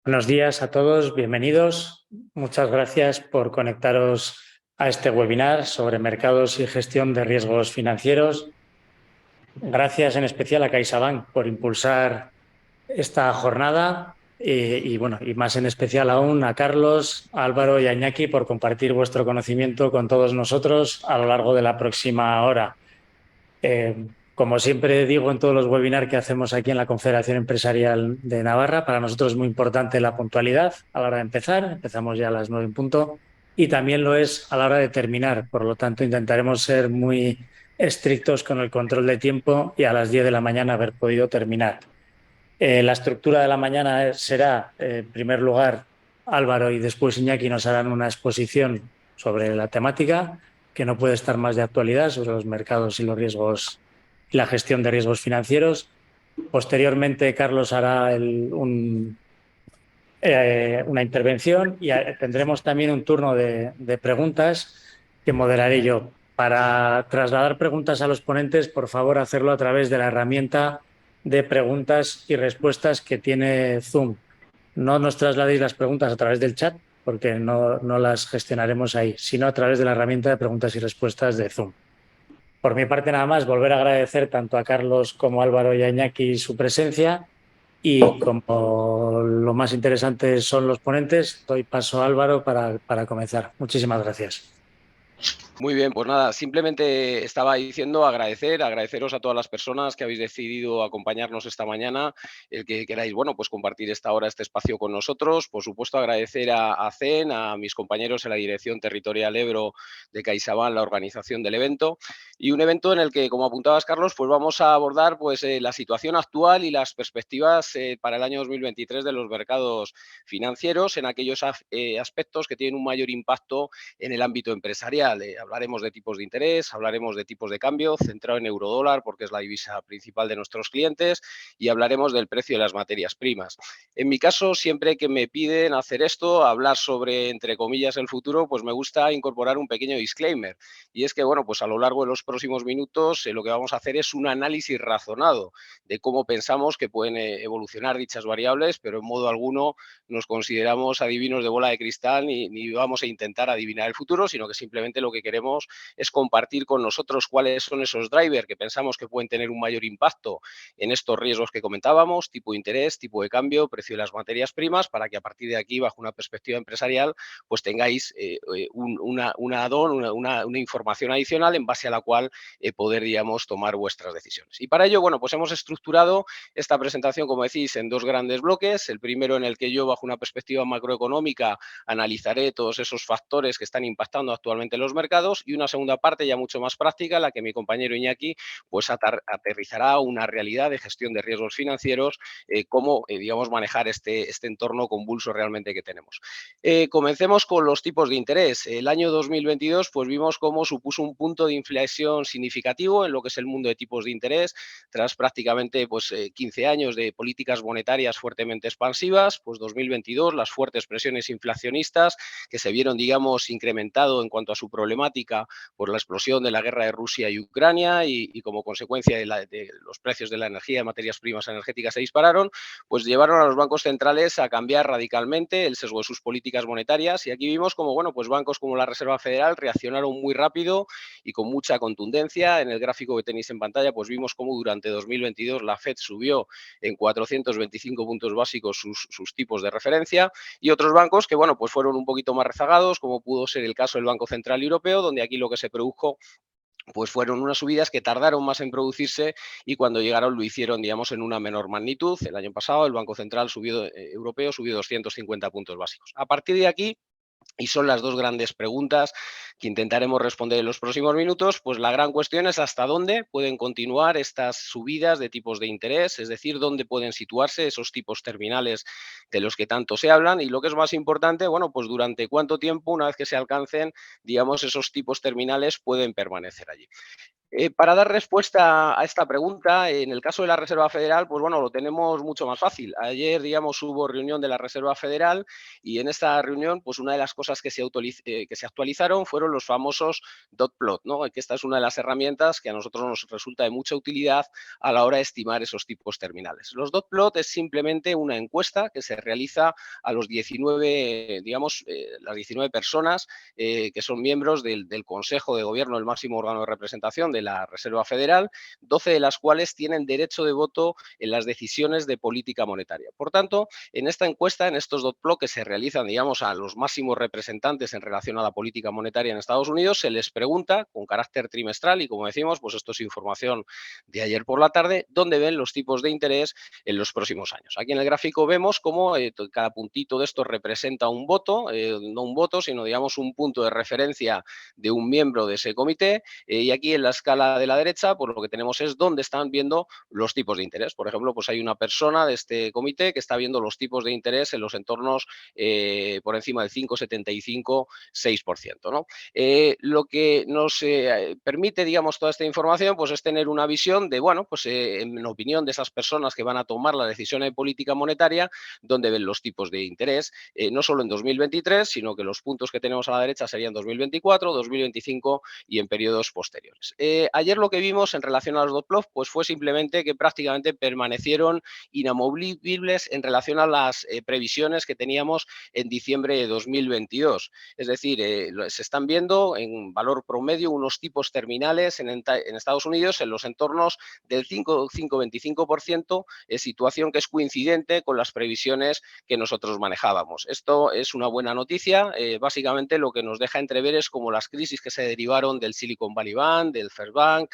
Buenos días a todos, bienvenidos. Muchas gracias por conectaros a este webinar sobre mercados y gestión de riesgos financieros. Gracias en especial a CaixaBank por impulsar esta jornada y más en especial aún a Carlos, a Álvaro y a Iñaki por compartir vuestro conocimiento con todos nosotros a lo largo de la próxima hora. Como siempre digo en todos los webinars que hacemos aquí en la Confederación Empresarial de Navarra, para nosotros es muy importante la puntualidad a la hora de empezar. Empezamos ya a las 9 en punto y también lo es a la hora de terminar. Por lo tanto, intentaremos ser muy estrictos con el control de tiempo y a las 10 de la mañana haber podido terminar. La estructura de la mañana será, en primer lugar, Álvaro y después Iñaki nos harán una exposición sobre la temática, que no puede estar más de actualidad, sobre los mercados y los riesgos y la gestión de riesgos financieros. Posteriormente, Carlos hará una intervención y tendremos también un turno de preguntas que moderaré yo. Para trasladar preguntas a los ponentes, por favor, hacerlo a través de la herramienta de preguntas y respuestas que tiene Zoom. No nos trasladéis las preguntas a través del chat, porque no las gestionaremos ahí, sino a través de la herramienta de preguntas y respuestas de Zoom. Por mi parte, nada más, volver a agradecer tanto a Carlos como a Álvaro y a Iñaki su presencia. Y como lo más interesante son los ponentes, doy paso a Álvaro para comenzar. Muchísimas gracias. Muy bien, pues nada, simplemente estaba diciendo agradeceros a todas las personas que habéis decidido acompañarnos esta mañana, el que queráis, bueno, pues compartir esta hora, este espacio con nosotros. Por supuesto, agradecer a CEN, a mis compañeros en la Dirección Territorial Ebro de CaixaBank, la organización del evento, y un evento en el que, como apuntabas, Carlos, pues vamos a abordar pues la situación actual y las perspectivas para el año 2023 de los mercados financieros en aquellos aspectos que tienen un mayor impacto en el ámbito empresarial. Hablaremos de tipos de interés, hablaremos de tipos de cambio, centrado en eurodólar, porque es la divisa principal de nuestros clientes, y hablaremos del precio de las materias primas. En mi caso, siempre que me piden hacer esto, hablar sobre, entre comillas, el futuro, pues me gusta incorporar un pequeño disclaimer. Y es que, bueno, pues a lo largo de los próximos minutos lo que vamos a hacer es un análisis razonado de cómo pensamos que pueden evolucionar dichas variables, pero en modo alguno nos consideramos adivinos de bola de cristal ni vamos a intentar adivinar el futuro, sino que simplemente lo que queremos es compartir con nosotros cuáles son esos drivers que pensamos que pueden tener un mayor impacto en estos riesgos que comentábamos, tipo de interés, tipo de cambio, precio de las materias primas, para que a partir de aquí, bajo una perspectiva empresarial, pues tengáis una add-on, una información adicional en base a la cual poder, digamos, tomar vuestras decisiones. Y para ello, bueno, pues hemos estructurado esta presentación, como decís, en dos grandes bloques. El primero en el que yo, bajo una perspectiva macroeconómica, analizaré todos esos factores que están impactando actualmente en los mercados, y una segunda parte ya mucho más práctica, en la que mi compañero Iñaki pues aterrizará una realidad de gestión de riesgos financieros, cómo digamos manejar este entorno convulso realmente que tenemos. Comencemos con los tipos de interés. El año 2022 pues vimos cómo supuso un punto de inflexión significativo en lo que es el mundo de tipos de interés, tras prácticamente pues 15 años de políticas monetarias fuertemente expansivas. Pues 2022, las fuertes presiones inflacionistas que se vieron, digamos, incrementado en cuanto a su problemática por la explosión de la guerra de Rusia y Ucrania, y como consecuencia de los precios de la energía, de materias primas energéticas se dispararon, pues llevaron a los bancos centrales a cambiar radicalmente el sesgo de sus políticas monetarias. Y aquí vimos como, bueno, pues bancos como la Reserva Federal reaccionaron muy rápido y con mucha contundencia. En el gráfico que tenéis en pantalla, pues vimos cómo durante 2022 la Fed subió en 425 puntos básicos sus tipos de referencia, y otros bancos que, bueno, pues fueron un poquito más rezagados, como pudo ser el caso del Banco Central Europeo, donde aquí lo que se produjo pues fueron unas subidas que tardaron más en producirse, y cuando llegaron lo hicieron, digamos, en una menor magnitud. El año pasado el Banco Central Europeo subió 250 puntos básicos. A partir de aquí, y son las dos grandes preguntas que intentaremos responder en los próximos minutos, pues la gran cuestión es hasta dónde pueden continuar estas subidas de tipos de interés, es decir, dónde pueden situarse esos tipos terminales de los que tanto se hablan, y lo que es más importante, bueno, pues durante cuánto tiempo, una vez que se alcancen, digamos, esos tipos terminales, pueden permanecer allí. Para dar respuesta a esta pregunta, en el caso de la Reserva Federal, pues bueno, lo tenemos mucho más fácil. Ayer, digamos, hubo reunión de la Reserva Federal y en esta reunión, pues una de las cosas que se actualizaron fueron los famosos dot plot, ¿no? Que esta es una de las herramientas que a nosotros nos resulta de mucha utilidad a la hora de estimar esos tipos terminales. Los dot plot es simplemente una encuesta que se realiza a los 19, digamos, las 19 personas que son miembros del Consejo de Gobierno, el máximo órgano de representación de la Reserva Federal, 12 de las cuales tienen derecho de voto en las decisiones de política monetaria. Por tanto, en esta encuesta, en estos dot plot que se realizan, digamos, a los máximos representantes en relación a la política monetaria en Estados Unidos, se les pregunta con carácter trimestral y, como decimos, pues esto es información de ayer por la tarde, dónde ven los tipos de interés en los próximos años. Aquí en el gráfico vemos cómo cada puntito de esto representa un voto, no un voto, sino digamos un punto de referencia de un miembro de ese comité y aquí en la escala de la derecha, pues lo que tenemos es dónde están viendo los tipos de interés. Por ejemplo, pues hay una persona de este comité que está viendo los tipos de interés en los entornos por encima del 5,75, 6%, ¿no? Lo que nos permite, digamos, toda esta información, pues es tener una visión de, bueno, pues en opinión de esas personas que van a tomar la decisión de política monetaria, dónde ven los tipos de interés, no solo en 2023, sino que los puntos que tenemos a la derecha serían 2024, 2025 y en periodos posteriores. Ayer lo que vimos en relación a los dot plot pues fue simplemente que prácticamente permanecieron inamovibles en relación a las previsiones que teníamos en diciembre de 2022. Es decir, se están viendo en valor promedio unos tipos terminales en Estados Unidos en los entornos del 5,25%, situación que es coincidente con las previsiones que nosotros manejábamos. Esto es una buena noticia. Básicamente lo que nos deja entrever es como las crisis que se derivaron del Silicon Valley Bank, del First Bank,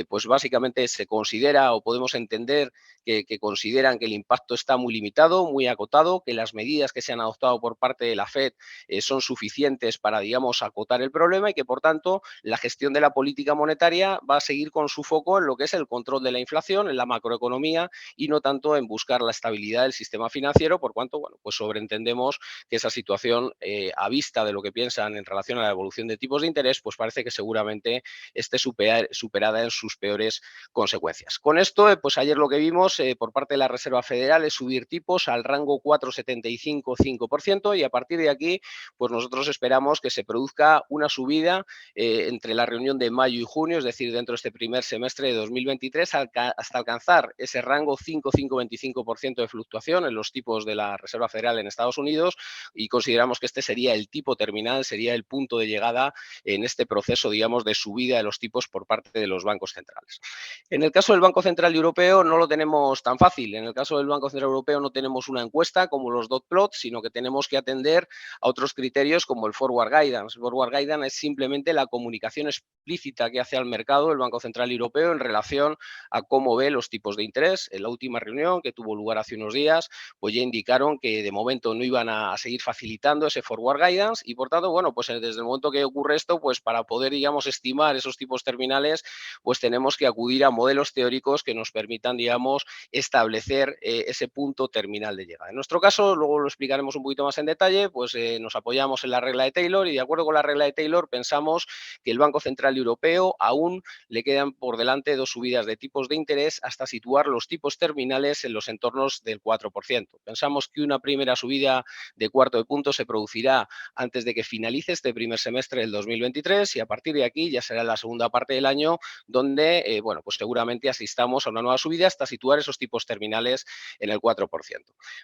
pues básicamente se considera o podemos entender que consideran que el impacto está muy limitado, muy acotado, que las medidas que se han adoptado por parte de la Fed son suficientes para, digamos, acotar el problema y que, por tanto, la gestión de la política monetaria va a seguir con su foco en lo que es el control de la inflación, en la macroeconomía y no tanto en buscar la estabilidad del sistema financiero, por cuanto, bueno, pues sobreentendemos que esa situación, a vista de lo que piensan en relación a la evolución de tipos de interés, pues parece que seguramente esté superada en sus peores consecuencias. Con esto, pues ayer lo que vimos por parte de la Reserva Federal es subir tipos al rango 4,75-5% y a partir de aquí, pues nosotros esperamos que se produzca una subida entre la reunión de mayo y junio, es decir, dentro de este primer semestre de 2023, hasta alcanzar ese rango 5,25% de fluctuación en los tipos de la Reserva Federal en Estados Unidos y consideramos que este sería el tipo terminal, sería el punto de llegada en este proceso, digamos, de subida de los tipos por parte de los bancos centrales. En el caso del Banco Central Europeo no lo tenemos tan fácil. En el caso del Banco Central Europeo no tenemos una encuesta como los dot plot, sino que tenemos que atender a otros criterios como el forward guidance. El forward guidance es simplemente la comunicación explícita que hace al mercado el Banco Central Europeo en relación a cómo ve los tipos de interés. En la última reunión que tuvo lugar hace unos días, pues ya indicaron que de momento no iban a seguir facilitando ese forward guidance y por tanto, bueno, pues desde el momento que ocurre esto, pues para poder, digamos, estimar esos tipos terminales, pues tenemos que acudir a modelos teóricos que nos permitan, digamos, establecer ese punto terminal de llegada. En nuestro caso, luego lo explicaremos un poquito más en detalle, pues nos apoyamos en la regla de Taylor y de acuerdo con la regla de Taylor pensamos que el Banco Central Europeo aún le quedan por delante dos subidas de tipos de interés hasta situar los tipos terminales en los entornos del 4%. Pensamos que una primera subida de cuarto de punto se producirá antes de que finalice este primer semestre del 2023 y a partir de aquí ya será la segunda parte del año donde, bueno, pues seguramente asistamos a una nueva subida hasta situar esos tipos terminales en el 4%.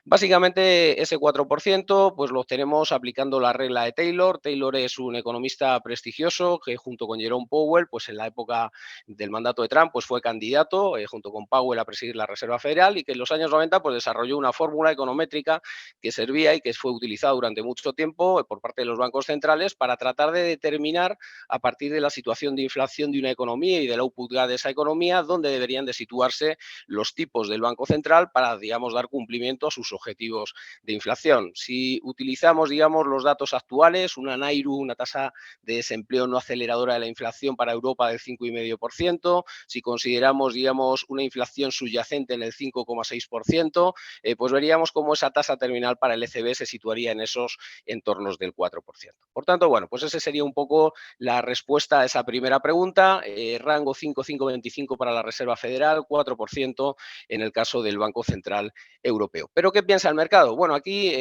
Básicamente ese 4% pues lo tenemos aplicando la regla de Taylor. Taylor es un economista prestigioso que junto con Jerome Powell, pues en la época del mandato de Trump, pues fue candidato junto con Powell a presidir la Reserva Federal y que en los años 90 pues desarrolló una fórmula econométrica que servía y que fue utilizada durante mucho tiempo por parte de los bancos centrales para tratar de determinar a partir de la situación de inflación de una economía y del output de esa economía dónde deberían de situarse los tipos del Banco Central para, digamos, dar cumplimiento a sus objetivos de inflación. Si utilizamos, digamos, los datos actuales, una NAIRU, una tasa de desempleo no aceleradora de la inflación para Europa del 5,5%, si consideramos, digamos, una inflación subyacente en el 5,6%, pues veríamos cómo esa tasa terminal para el ECB se situaría en esos entornos del 4%. Por tanto, bueno, pues ese sería un poco la respuesta a esa primera pregunta. 5,50, rango 5,525 para la Reserva Federal, 4% en el caso del Banco Central Europeo. ¿Pero qué piensa el mercado? Bueno, aquí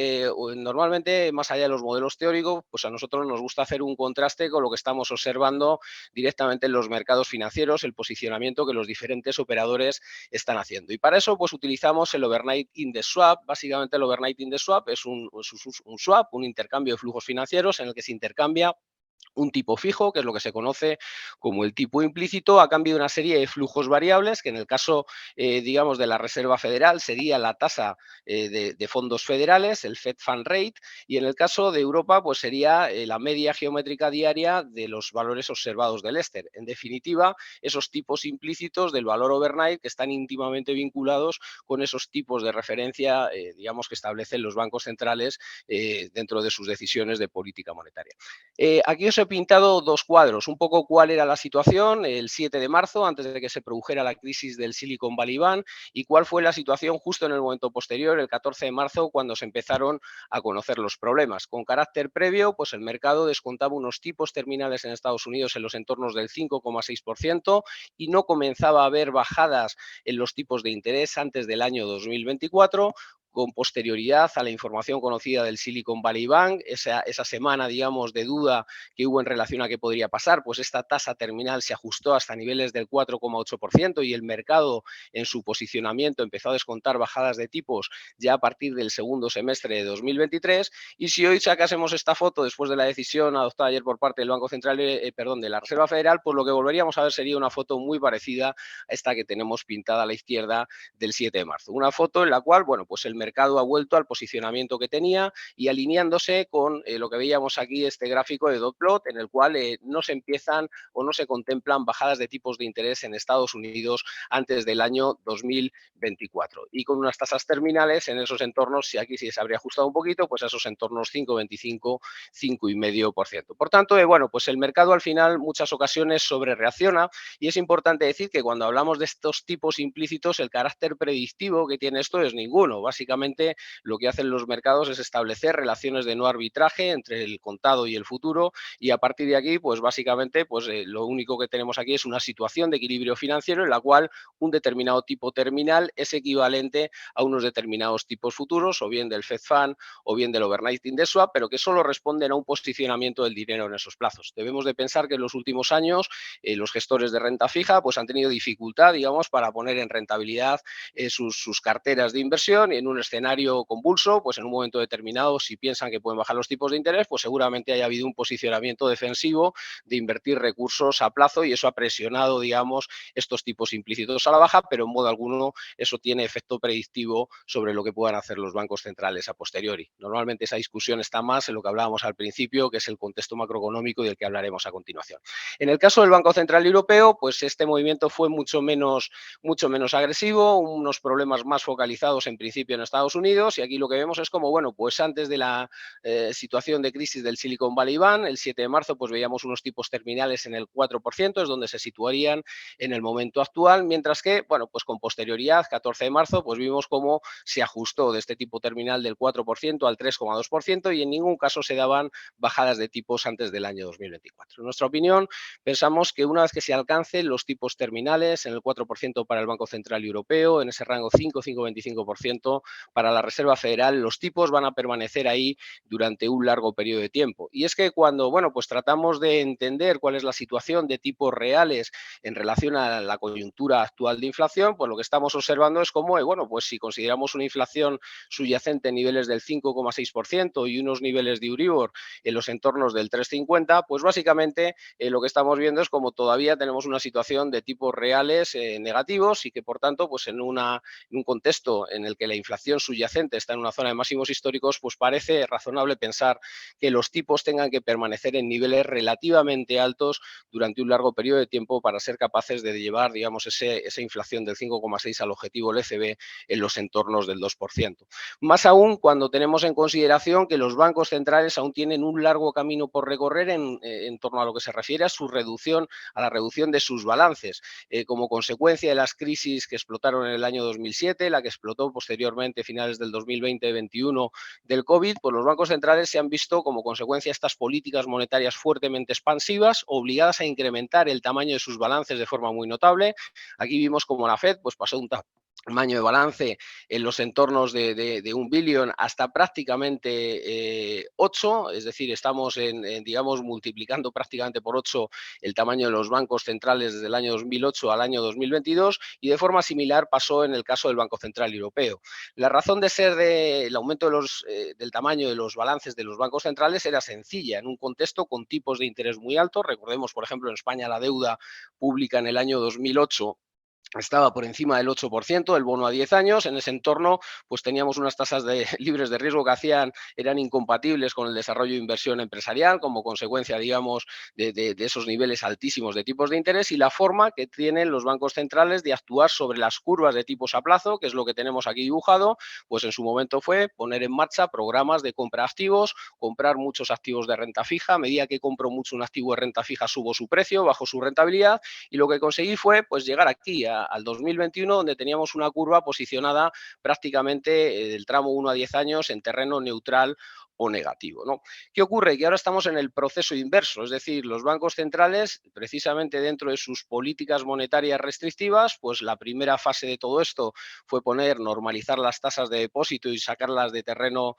normalmente, más allá de los modelos teóricos, pues a nosotros nos gusta hacer un contraste con lo que estamos observando directamente en los mercados financieros, el posicionamiento que los diferentes operadores están haciendo. Y para eso, pues utilizamos el Overnight Index Swap. Básicamente, el Overnight Index Swap es un swap, un intercambio de flujos financieros en el que se intercambia un tipo fijo, que es lo que se conoce como el tipo implícito, a cambio de una serie de flujos variables, que en el caso, digamos, de la Reserva Federal sería la tasa de fondos federales, el Fed Fund Rate, y en el caso de Europa, pues sería la media geométrica diaria de los valores observados del Ester. En definitiva, esos tipos implícitos del valor overnight que están íntimamente vinculados con esos tipos de referencia, digamos, que establecen los bancos centrales dentro de sus decisiones de política monetaria. Aquí os he pintado dos cuadros, un poco cuál era la situación el 7 de marzo, antes de que se produjera la crisis del Silicon Valley Bank, y cuál fue la situación justo en el momento posterior, el 14 de marzo, cuando se empezaron a conocer los problemas. Con carácter previo, pues el mercado descontaba unos tipos terminales en Estados Unidos en los entornos del 5,6% y no comenzaba a haber bajadas en los tipos de interés antes del año 2024, con posterioridad a la información conocida del Silicon Valley Bank, esa semana, digamos, de duda que hubo en relación a qué podría pasar, pues esta tasa terminal se ajustó hasta niveles del 4,8% y el mercado en su posicionamiento empezó a descontar bajadas de tipos ya a partir del segundo semestre de 2023. Y si hoy sacásemos esta foto después de la decisión adoptada ayer por parte del Banco Central, de la Reserva Federal, pues lo que volveríamos a ver sería una foto muy parecida a esta que tenemos pintada a la izquierda del 7 de marzo. Una foto en la cual, bueno, pues el mercado ha vuelto al posicionamiento que tenía y alineándose con lo que veíamos aquí, este gráfico de dot plot, en el cual no se empiezan o no se contemplan bajadas de tipos de interés en Estados Unidos antes del año 2024. Y con unas tasas terminales en esos entornos, si aquí sí se habría ajustado un poquito, pues a esos entornos 5,25, 5,5%. Por tanto, bueno, pues el mercado al final muchas ocasiones sobrereacciona y es importante decir que cuando hablamos de estos tipos implícitos, el carácter predictivo que tiene esto es ninguno. Básicamente, lo que hacen los mercados es establecer relaciones de no arbitraje entre el contado y el futuro y a partir de aquí, pues básicamente, pues lo único que tenemos aquí es una situación de equilibrio financiero en la cual un determinado tipo terminal es equivalente a unos determinados tipos futuros, o bien del Fed Fund o bien del Overnight Index Swap, pero que solo responden a un posicionamiento del dinero en esos plazos. Debemos de pensar que en los últimos años los gestores de renta fija pues han tenido dificultad, digamos, para poner en rentabilidad sus carteras de inversión y en un escenario convulso, pues en un momento determinado, si piensan que pueden bajar los tipos de interés, pues seguramente haya habido un posicionamiento defensivo de invertir recursos a plazo y eso ha presionado, digamos, estos tipos implícitos a la baja, pero en modo alguno eso tiene efecto predictivo sobre lo que puedan hacer los bancos centrales a posteriori. Normalmente esa discusión está más en lo que hablábamos al principio, que es el contexto macroeconómico y del que hablaremos a continuación. En el caso del Banco Central Europeo, pues este movimiento fue mucho menos agresivo, unos problemas más focalizados en principio en Estados Unidos y aquí lo que vemos es como, bueno, pues antes de la situación de crisis del Silicon Valley Bank, el 7 de marzo pues veíamos unos tipos terminales en el 4%, es donde se situarían en el momento actual, mientras que, bueno, pues con posterioridad, 14 de marzo, pues vimos cómo se ajustó de este tipo terminal del 4% al 3,2% y en ningún caso se daban bajadas de tipos antes del año 2024. En nuestra opinión, pensamos que una vez que se alcancen los tipos terminales en el 4% para el Banco Central Europeo, en ese rango 5,25% para la Reserva Federal, los tipos van a permanecer ahí durante un largo periodo de tiempo. Y es que cuando, bueno, pues tratamos de entender cuál es la situación de tipos reales en relación a la coyuntura actual de inflación, pues lo que estamos observando es cómo, bueno, pues si consideramos una inflación subyacente en niveles del 5,6% y unos niveles de Euribor en los entornos del 3,50, pues básicamente lo que estamos viendo es como todavía tenemos una situación de tipos reales negativos y que por tanto pues en un contexto en el que la inflación subyacente está en una zona de máximos históricos, pues parece razonable pensar que los tipos tengan que permanecer en niveles relativamente altos durante un largo periodo de tiempo para ser capaces de llevar, digamos, esa inflación del 5,6 al objetivo del ECB en los entornos del 2%. Más aún cuando tenemos en consideración que los bancos centrales aún tienen un largo camino por recorrer en torno a lo que se refiere a su reducción, a la reducción de sus balances, como consecuencia de las crisis que explotaron en el año 2007, la que explotó posteriormente 2020, finales del 2020-21 del COVID, pues los bancos centrales se han visto como consecuencia de estas políticas monetarias fuertemente expansivas, obligadas a incrementar el tamaño de sus balances de forma muy notable. Aquí vimos como la Fed pues, pasó un tamaño de balance en los entornos de 1 billón hasta prácticamente 8, es decir, estamos digamos, multiplicando prácticamente por 8 el tamaño de los bancos centrales desde el año 2008 al año 2022, y de forma similar pasó en el caso del Banco Central Europeo. La razón de ser del aumento del tamaño de los balances de los bancos centrales era sencilla, en un contexto con tipos de interés muy altos. Recordemos, por ejemplo, en España la deuda pública en el año 2008 estaba por encima del 8%, el bono a 10 años. En ese entorno, pues teníamos unas tasas libres de riesgo que eran incompatibles con el desarrollo de inversión empresarial, como consecuencia, digamos, de esos niveles altísimos de tipos de interés, y la forma que tienen los bancos centrales de actuar sobre las curvas de tipos a plazo, que es lo que tenemos aquí dibujado, pues en su momento fue poner en marcha programas de compra de activos, comprar muchos activos de renta fija. A medida que compro mucho un activo de renta fija, subo su precio, bajo su rentabilidad, y lo que conseguí fue pues llegar aquí al 2021, donde teníamos una curva posicionada prácticamente del tramo 1 a 10 años en terreno neutral o negativo, ¿no? ¿Qué ocurre? Que ahora estamos en el proceso inverso, es decir, los bancos centrales, precisamente dentro de sus políticas monetarias restrictivas, pues la primera fase de todo esto fue normalizar las tasas de depósito y sacarlas de terreno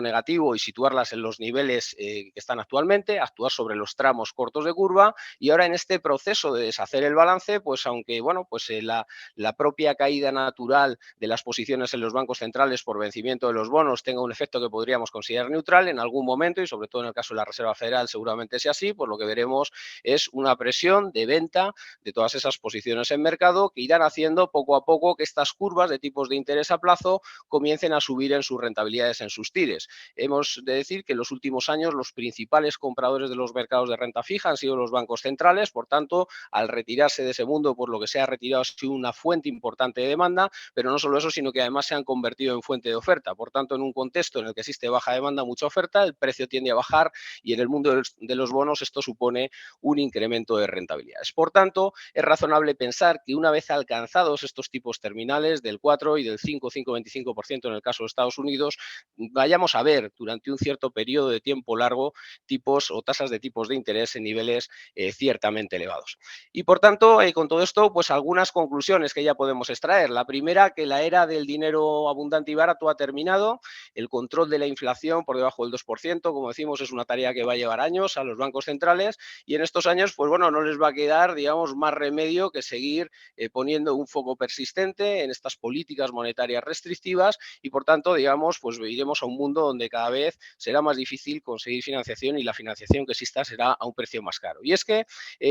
negativo y situarlas en los niveles que están actualmente, actuar sobre los tramos cortos de curva. Y ahora en este proceso de deshacer el balance, pues aunque bueno, pues la propia caída natural de las posiciones en los bancos centrales por vencimiento de los bonos tenga un efecto que podríamos considerar neutral, en algún momento, y sobre todo en el caso de la Reserva Federal seguramente sea así, pues lo que veremos es una presión de venta de todas esas posiciones en mercado, que irán haciendo poco a poco que estas curvas de tipos de interés a plazo comiencen a subir en sus rentabilidades, en sus TIRES. Hemos de decir que en los últimos años los principales compradores de los mercados de renta fija han sido los bancos centrales. Por tanto, al retirarse de ese mundo, por lo que se ha retirado, ha sido una fuente importante de demanda, pero no solo eso, sino que además se han convertido en fuente de oferta. Por tanto, en un contexto en el que existe baja demanda, mucha oferta, el precio tiende a bajar, y en el mundo de los bonos esto supone un incremento de rentabilidades. Por tanto, es razonable pensar que una vez alcanzados estos tipos terminales del 4 y del 5,25% en el caso de Estados Unidos, vayamos a ver durante un cierto periodo de tiempo largo tipos o tasas de tipos de interés en niveles ciertamente elevados. Y por tanto, con todo esto, pues algunas conclusiones que ya podemos extraer. La primera, que la era del dinero abundante y barato ha terminado. El control de la inflación por debajo del 2%, como decimos, es una tarea que va a llevar años a los bancos centrales, y en estos años, pues bueno, no les va a quedar, digamos, más remedio que seguir poniendo un foco persistente en estas políticas monetarias restrictivas, y por tanto, digamos, pues iremos a un mundo donde cada vez será más difícil conseguir financiación, y la financiación que exista será a un precio más caro. Y es que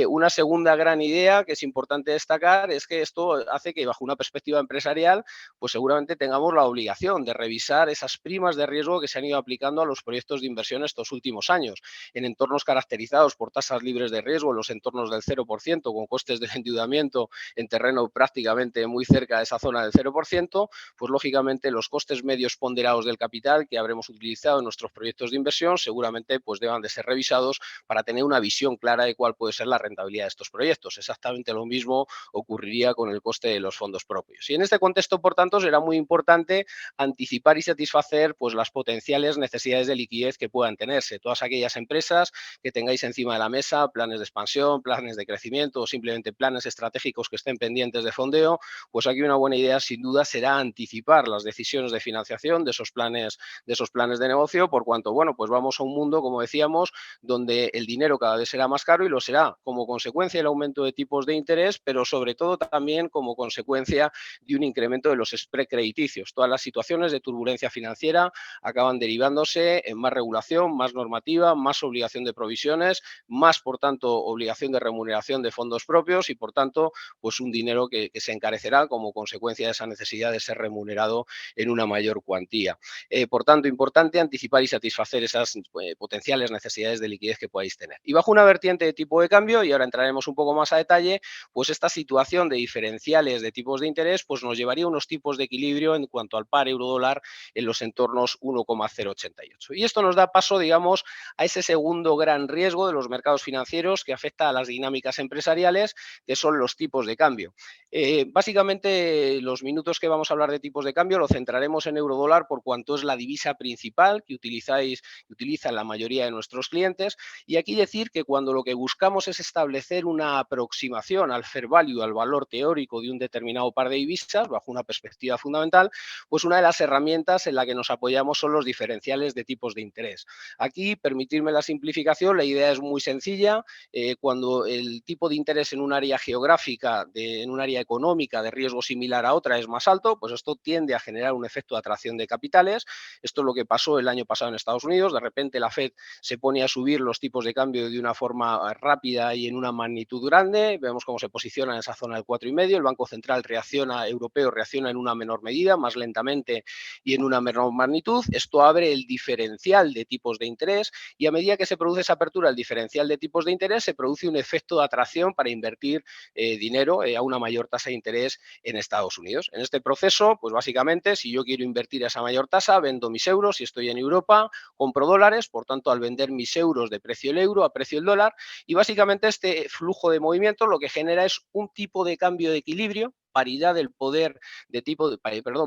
una segunda gran idea que es importante destacar es que esto hace que, bajo una perspectiva empresarial, pues seguramente tengamos la obligación de revisar esas primas de riesgo que se han ido aplicando a los proyectos de inversión estos últimos años, en entornos caracterizados por tasas libres de riesgo, en los entornos del 0%, con costes de endeudamiento en terreno prácticamente muy cerca de esa zona del 0%, pues lógicamente los costes medios ponderados del capital que habremos utilizado en nuestros proyectos de inversión seguramente pues deban de ser revisados para tener una visión clara de cuál puede ser la rentabilidad de estos proyectos. Exactamente lo mismo ocurriría con el coste de los fondos propios. Y en este contexto, por tanto, será muy importante anticipar y satisfacer pues las potenciales necesidades de liquidez que puedan tenerse. Todas aquellas empresas que tengáis encima de la mesa planes de expansión, planes de crecimiento o simplemente planes estratégicos que estén pendientes de fondeo, pues aquí una buena idea sin duda será anticipar las decisiones de financiación de esos planes de negocio, por cuanto, bueno, pues vamos a un mundo, como decíamos, donde el dinero cada vez será más caro, y lo será como consecuencia del aumento de tipos de interés, pero sobre todo también como consecuencia de un incremento de los spread crediticios. Todas las situaciones de turbulencia financiera acaban derivándose en más regulación, más normativa, más obligación de provisiones, más, por tanto, obligación de remuneración de fondos propios, y por tanto, pues un dinero que se encarecerá como consecuencia de esa necesidad de ser remunerado en una mayor cuantía. Por tanto, importante anticipar y satisfacer esas potenciales necesidades de liquidez que podáis tener. Y bajo una vertiente de tipo de cambio, y ahora entraremos un poco más a detalle, pues esta situación de diferenciales de tipos de interés pues nos llevaría a unos tipos de equilibrio en cuanto al par euro-dólar en los entornos 1,08 1,088. Y esto nos da paso, digamos, a ese segundo gran riesgo de los mercados financieros que afecta a las dinámicas empresariales, que son los tipos de cambio. Básicamente, los minutos que vamos a hablar de tipos de cambio lo centraremos en eurodólar por cuanto es la divisa principal que utilizan la mayoría de nuestros clientes. Y aquí decir que cuando lo que buscamos es establecer una aproximación al fair value, al valor teórico de un determinado par de divisas, bajo una perspectiva fundamental, pues una de las herramientas en la que nos apoyamos son los diferenciales de tipos de interés. Aquí, permitirme la simplificación, la idea es muy sencilla. Cuando el tipo de interés en un área geográfica, en un área económica de riesgo similar a otra es más alto, pues esto tiende a generar un efecto de atracción de capitales. Esto es lo que pasó el año pasado en Estados Unidos. De repente la Fed se pone a subir los tipos de cambio de una forma rápida y en una magnitud grande. Vemos cómo se posiciona en esa zona del 4,5. El Banco Central europeo reacciona en una menor medida, más lentamente y en una menor magnitud. Esto abre el diferencial de tipos de interés y a medida que se produce esa apertura del diferencial de tipos de interés, se produce un efecto de atracción para invertir dinero a una mayor tasa de interés en Estados Unidos. En este proceso, pues básicamente, si yo quiero invertir a esa mayor tasa, vendo mis euros, si estoy en Europa, compro dólares, por tanto, al vender mis euros de precio el euro a precio el dólar, y básicamente este flujo de movimiento lo que genera es un tipo de cambio de equilibrio, paridad del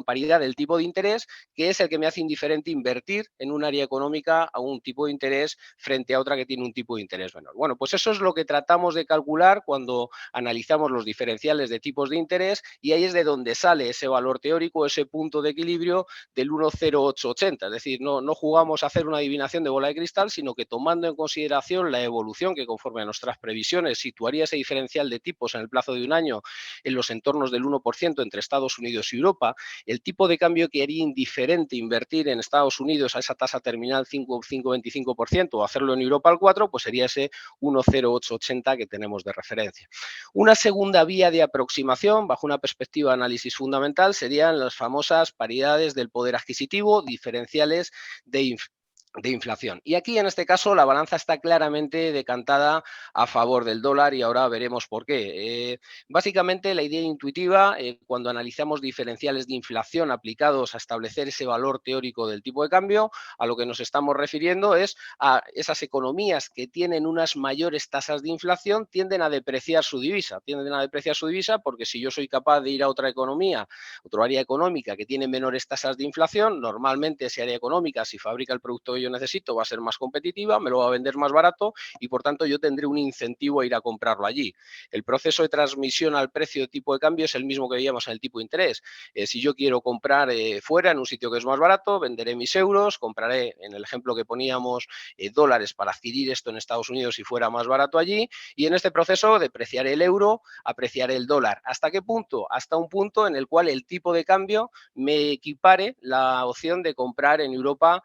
paridad del tipo de interés, que es el que me hace indiferente invertir en un área económica a un tipo de interés frente a otra que tiene un tipo de interés menor. Bueno, pues eso es lo que tratamos de calcular cuando analizamos los diferenciales de tipos de interés, y ahí es de donde sale ese valor teórico, ese punto de equilibrio del 1,0880. Es decir, no jugamos a hacer una adivinación de bola de cristal, sino que tomando en consideración la evolución que conforme a nuestras previsiones situaría ese diferencial de tipos en el plazo de un año en los entornos del 1% entre Estados Unidos y Europa, el tipo de cambio que haría indiferente invertir en Estados Unidos a esa tasa terminal 5,25% o hacerlo en Europa al 4%, pues sería ese 1,0880 que tenemos de referencia. Una segunda vía de aproximación, bajo una perspectiva de análisis fundamental, serían las famosas paridades del poder adquisitivo, diferenciales de inflación. Y aquí, en este caso, la balanza está claramente decantada a favor del dólar y ahora veremos por qué. Básicamente, la idea intuitiva, cuando analizamos diferenciales de inflación aplicados a establecer ese valor teórico del tipo de cambio, a lo que nos estamos refiriendo es a esas economías que tienen unas mayores tasas de inflación tienden a depreciar su divisa. Tienden a depreciar su divisa porque si yo soy capaz de ir a otra economía, otra área económica que tiene menores tasas de inflación, normalmente esa área económica, si fabrica el producto que yo necesito, va a ser más competitiva, me lo va a vender más barato y por tanto yo tendré un incentivo a ir a comprarlo allí. El proceso de transmisión al precio de tipo de cambio es el mismo que veíamos en el tipo de interés. Si yo quiero comprar fuera en un sitio que es más barato, venderé mis euros, compraré, en el ejemplo que poníamos, dólares para adquirir esto en Estados Unidos si fuera más barato allí, y en este proceso depreciaré el euro, apreciaré el dólar. ¿Hasta qué punto? Hasta un punto en el cual el tipo de cambio me equipare la opción de comprar en Europa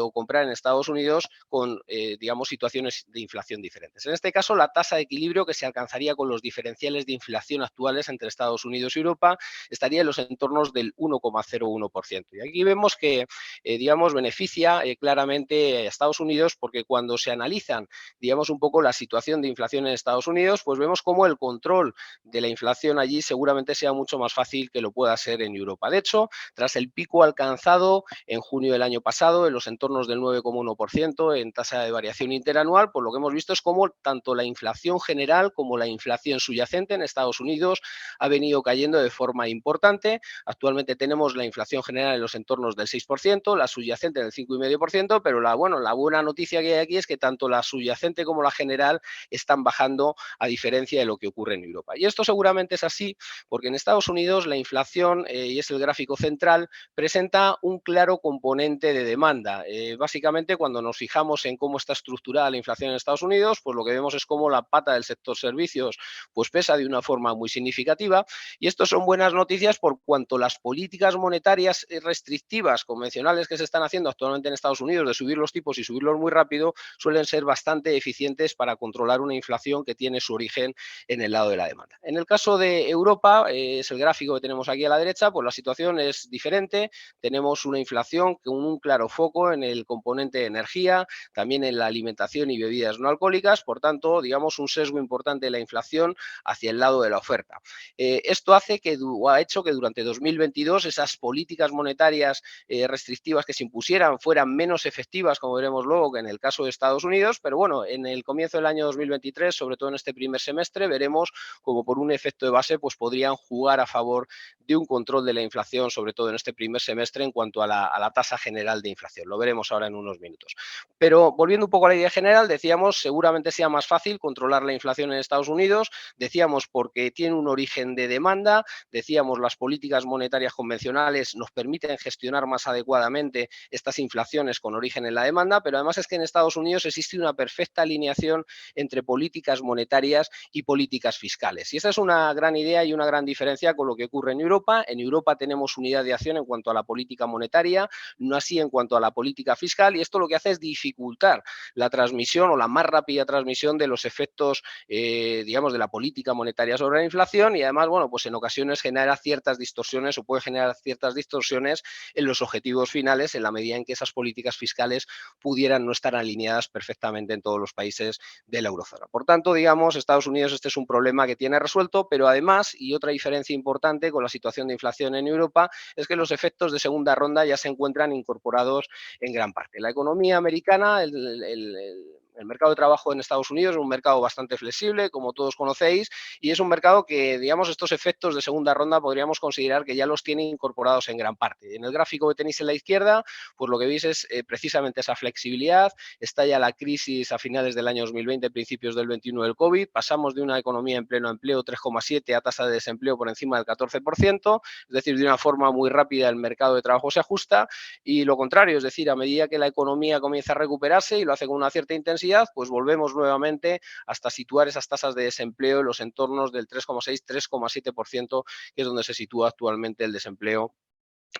o comprar en Estados Unidos con, digamos, situaciones de inflación diferentes. En este caso, la tasa de equilibrio que se alcanzaría con los diferenciales de inflación actuales entre Estados Unidos y Europa estaría en los entornos del 1,01%. Y aquí vemos que, digamos, beneficia claramente a Estados Unidos porque cuando se analizan, digamos, un poco la situación de inflación en Estados Unidos, pues vemos cómo el control de la inflación allí seguramente sea mucho más fácil que lo pueda ser en Europa. De hecho, tras el pico alcanzado en junio del año pasado, en los entornos del 9,1% en tasa de variación interanual, pues lo que hemos visto es cómo tanto la inflación general como la inflación subyacente en Estados Unidos ha venido cayendo de forma importante. Actualmente tenemos la inflación general en los entornos del 6%, la subyacente del 5,5%, pero la buena noticia que hay aquí es que tanto la subyacente como la general están bajando a diferencia de lo que ocurre en Europa. Y esto seguramente es así porque en Estados Unidos la inflación, y es el gráfico central, presenta un claro componente de demanda. Básicamente, cuando nos fijamos en cómo está estructurada la inflación en Estados Unidos, pues lo que vemos es cómo la pata del sector servicios pues pesa de una forma muy significativa, y esto son buenas noticias por cuanto las políticas monetarias restrictivas convencionales que se están haciendo actualmente en Estados Unidos de subir los tipos y subirlos muy rápido suelen ser bastante eficientes para controlar una inflación que tiene su origen en el lado de la demanda. En el caso de Europa, es el gráfico que tenemos aquí a la derecha, pues la situación es diferente. Tenemos una inflación con un claro foco en el componente de energía, también en la alimentación y bebidas no alcohólicas, por tanto, digamos, un sesgo importante de la inflación hacia el lado de la oferta. Esto hace que, o ha hecho que durante 2022 esas políticas monetarias restrictivas que se impusieran fueran menos efectivas, como veremos luego, que en el caso de Estados Unidos, pero bueno, en el comienzo del año 2023, sobre todo en este primer semestre, veremos como por un efecto de base pues podrían jugar a favor de un control de la inflación, sobre todo en este primer semestre en cuanto a la tasa general de inflación. Lo veremos ahora en unos minutos. Pero volviendo un poco a la idea general, decíamos, seguramente sea más fácil controlar la inflación en Estados Unidos, decíamos porque tiene un origen de demanda, decíamos las políticas monetarias convencionales nos permiten gestionar más adecuadamente estas inflaciones con origen en la demanda, pero además es que en Estados Unidos existe una perfecta alineación entre políticas monetarias y políticas fiscales. Y esa es una gran idea y una gran diferencia con lo que ocurre en Europa. En Europa tenemos unidad de acción en cuanto a la política monetaria, no así en cuanto a la política fiscal, y esto lo que hace es dificultar la transmisión o la más rápida transmisión de los efectos, digamos, de la política monetaria sobre la inflación, y además, bueno, pues en ocasiones genera ciertas distorsiones o puede generar ciertas distorsiones en los objetivos finales en la medida en que esas políticas fiscales pudieran no estar alineadas perfectamente en todos los países de la eurozona. Por tanto, digamos, Estados Unidos este es un problema que tiene resuelto, pero además, y otra diferencia importante con la situación de inflación en Europa, es que los efectos de segunda ronda ya se encuentran incorporados en gran parte. La economía americana, el mercado de trabajo en Estados Unidos es un mercado bastante flexible, como todos conocéis, y es un mercado que, digamos, estos efectos de segunda ronda podríamos considerar que ya los tiene incorporados en gran parte. En el gráfico que tenéis en la izquierda, pues lo que veis es precisamente esa flexibilidad. Está ya la crisis a finales del año 2020, principios del 21 del COVID. Pasamos de una economía en pleno empleo 3,7 a tasa de desempleo por encima del 14%, es decir, de una forma muy rápida el mercado de trabajo se ajusta, y lo contrario, es decir, a medida que la economía comienza a recuperarse y lo hace con una cierta intensidad, pues volvemos nuevamente hasta situar esas tasas de desempleo en los entornos del 3,6-3,7%, que es donde se sitúa actualmente el desempleo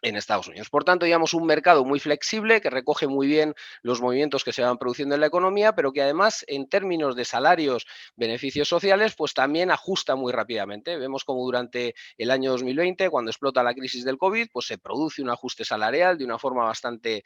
en Estados Unidos. Por tanto, digamos, un mercado muy flexible que recoge muy bien los movimientos que se van produciendo en la economía, pero que además, en términos de salarios, beneficios sociales, pues también ajusta muy rápidamente. Vemos como durante el año 2020, cuando explota la crisis del COVID, pues se produce un ajuste salarial de una forma bastante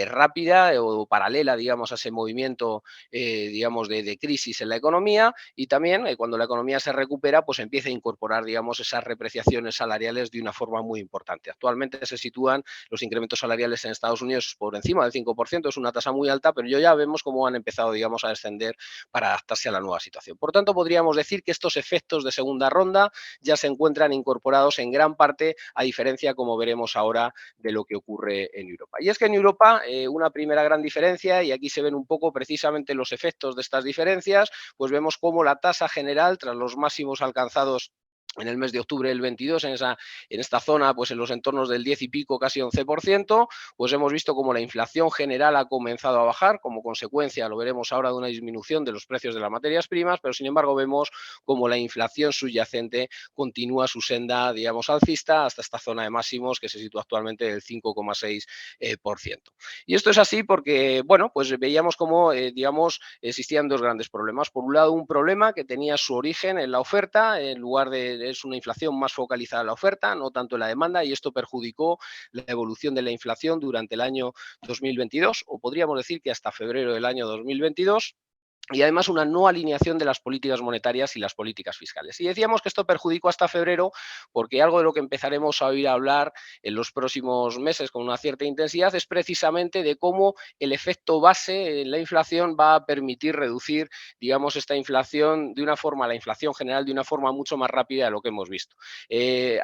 rápida o paralela, digamos, a ese movimiento, digamos, de crisis en la economía, y también cuando la economía se recupera, pues empieza a incorporar, digamos, esas repreciaciones salariales de una forma muy importante. Actualmente se sitúan los incrementos salariales en Estados Unidos por encima del 5%, es una tasa muy alta, pero ya vemos cómo han empezado, digamos, a descender para adaptarse a la nueva situación. Por tanto, podríamos decir que estos efectos de segunda ronda ya se encuentran incorporados en gran parte, a diferencia, como veremos ahora, de lo que ocurre en Europa. Y es que en Europa, una primera gran diferencia, y aquí se ven un poco precisamente los efectos de estas diferencias, pues vemos cómo la tasa general, tras los máximos alcanzados en el mes de octubre del 22, en esta zona, pues en los entornos del 10 y pico, casi 11%, pues hemos visto como la inflación general ha comenzado a bajar, como consecuencia, lo veremos ahora, de una disminución de los precios de las materias primas, pero sin embargo vemos como la inflación subyacente continúa su senda, digamos, alcista hasta esta zona de máximos que se sitúa actualmente del 5,6%. Y esto es así porque, bueno, pues veíamos como, digamos, existían dos grandes problemas. Por un lado, un problema que tenía su origen en la oferta, en lugar de es una inflación más focalizada en la oferta, no tanto en la demanda, y esto perjudicó la evolución de la inflación durante el año 2022, o podríamos decir que hasta febrero del año 2022, y además una no alineación de las políticas monetarias y las políticas fiscales. Y decíamos que esto perjudicó hasta febrero porque algo de lo que empezaremos a oír hablar en los próximos meses con una cierta intensidad es precisamente de cómo el efecto base en la inflación va a permitir reducir, digamos, esta inflación de una forma, la inflación general, de una forma mucho más rápida de lo que hemos visto.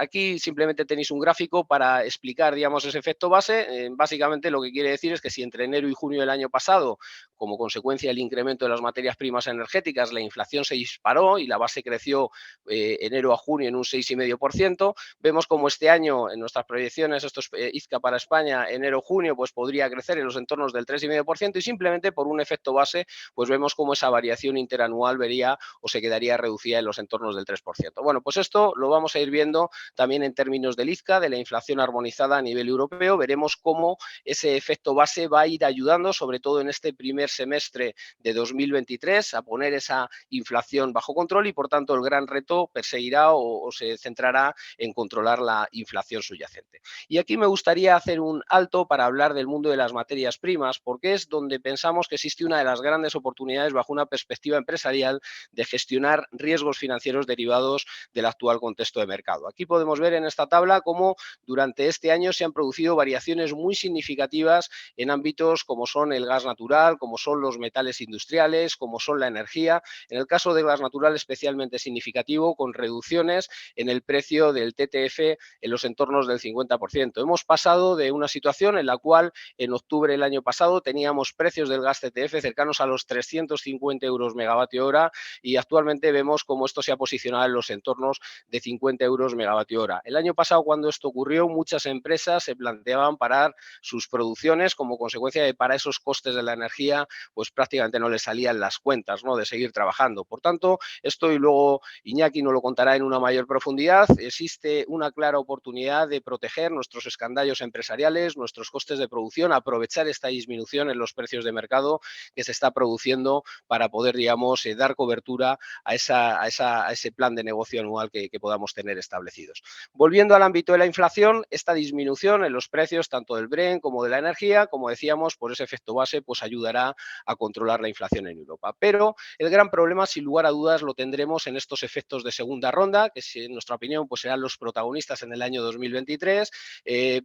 Aquí simplemente tenéis un gráfico para explicar, digamos, ese efecto base. Básicamente lo que quiere decir es que si entre enero y junio del año pasado, como consecuencia del incremento de las materias primas energéticas, la inflación se disparó y la base creció enero a junio en un 6,5%. Vemos como este año, en nuestras proyecciones, esto es IZCA para España, enero-junio, pues podría crecer en los entornos del 3,5%, y simplemente por un efecto base, pues vemos como esa variación interanual vería o se quedaría reducida en los entornos del 3%. Bueno, pues esto lo vamos a ir viendo también en términos del IZCA, de la inflación armonizada a nivel europeo. Veremos cómo ese efecto base va a ir ayudando, sobre todo en este primer semestre de 2022, 2023 a poner esa inflación bajo control y, por tanto, el gran reto perseguirá o se centrará en controlar la inflación subyacente. Y aquí me gustaría hacer un alto para hablar del mundo de las materias primas, porque es donde pensamos que existe una de las grandes oportunidades bajo una perspectiva empresarial de gestionar riesgos financieros derivados del actual contexto de mercado. Aquí podemos ver en esta tabla cómo durante este año se han producido variaciones muy significativas en ámbitos como son el gas natural, como son los metales industriales, como son la energía. En el caso del gas natural especialmente significativo, con reducciones en el precio del TTF en los entornos del 50%. Hemos pasado de una situación en la cual en octubre del año pasado teníamos precios del gas TTF cercanos a los 350 euros megavatio hora y actualmente vemos cómo esto se ha posicionado en los entornos de 50 euros megavatio hora. El año pasado, cuando esto ocurrió, muchas empresas se planteaban parar sus producciones como consecuencia de para esos costes de la energía pues prácticamente no les salían las cuentas, ¿no?, de seguir trabajando. Por tanto, esto, y luego Iñaki nos lo contará en una mayor profundidad, existe una clara oportunidad de proteger nuestros escandallos empresariales, nuestros costes de producción, aprovechar esta disminución en los precios de mercado que se está produciendo para poder, digamos, dar cobertura a ese plan de negocio anual que podamos tener establecidos. Volviendo al ámbito de la inflación, esta disminución en los precios tanto del Brent como de la energía, como decíamos, por ese efecto base, pues ayudará a controlar la inflación en Europa. Pero el gran problema, sin lugar a dudas, lo tendremos en estos efectos de segunda ronda, que en nuestra opinión pues serán los protagonistas en el año 2023.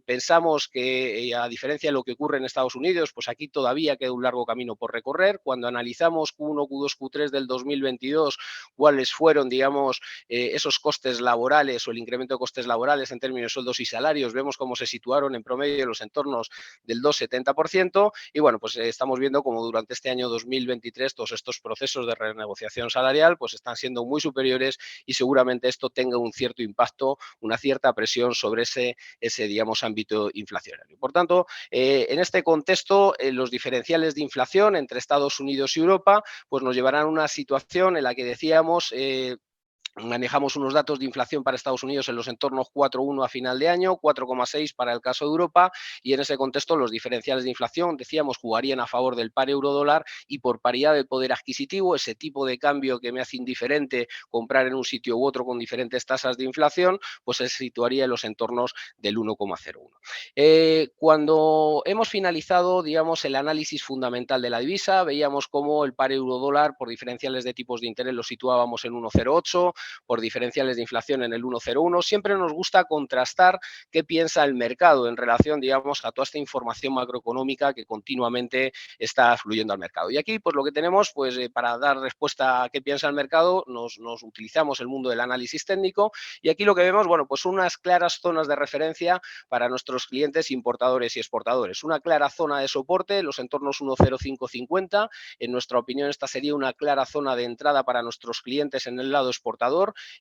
Pensamos que, a diferencia de lo que ocurre en Estados Unidos, pues aquí todavía queda un largo camino por recorrer. Cuando analizamos Q1, Q2, Q3 del 2022, cuáles fueron, digamos, esos costes laborales o el incremento de costes laborales en términos de sueldos y salarios, vemos cómo se situaron en promedio en los entornos del 2,70% y bueno, pues estamos viendo cómo durante este año 2023 todos estos procesos de renegociación salarial pues están siendo muy superiores y seguramente esto tenga un cierto impacto, una cierta presión sobre ese digamos, ámbito inflacionario. Por tanto, en este contexto, los diferenciales de inflación entre Estados Unidos y Europa pues nos llevarán a una situación en la que decíamos manejamos unos datos de inflación para Estados Unidos en los entornos 4,1 a final de año, 4,6 para el caso de Europa y en ese contexto los diferenciales de inflación, decíamos, jugarían a favor del par euro-dólar y por paridad del poder adquisitivo, ese tipo de cambio que me hace indiferente comprar en un sitio u otro con diferentes tasas de inflación, pues se situaría en los entornos del 1,01. Cuando hemos finalizado, digamos, el análisis fundamental de la divisa, veíamos cómo el par euro-dólar por diferenciales de tipos de interés lo situábamos en 1,08, por diferenciales de inflación en el 1,01. Siempre nos gusta contrastar qué piensa el mercado en relación, digamos, a toda esta información macroeconómica que continuamente está fluyendo al mercado. Y aquí, pues lo que tenemos, pues para dar respuesta a qué piensa el mercado, nos utilizamos el mundo del análisis técnico y aquí lo que vemos, bueno, pues unas claras zonas de referencia para nuestros clientes importadores y exportadores. Una clara zona de soporte, los entornos 1,0550. En nuestra opinión, esta sería una clara zona de entrada para nuestros clientes en el lado exportador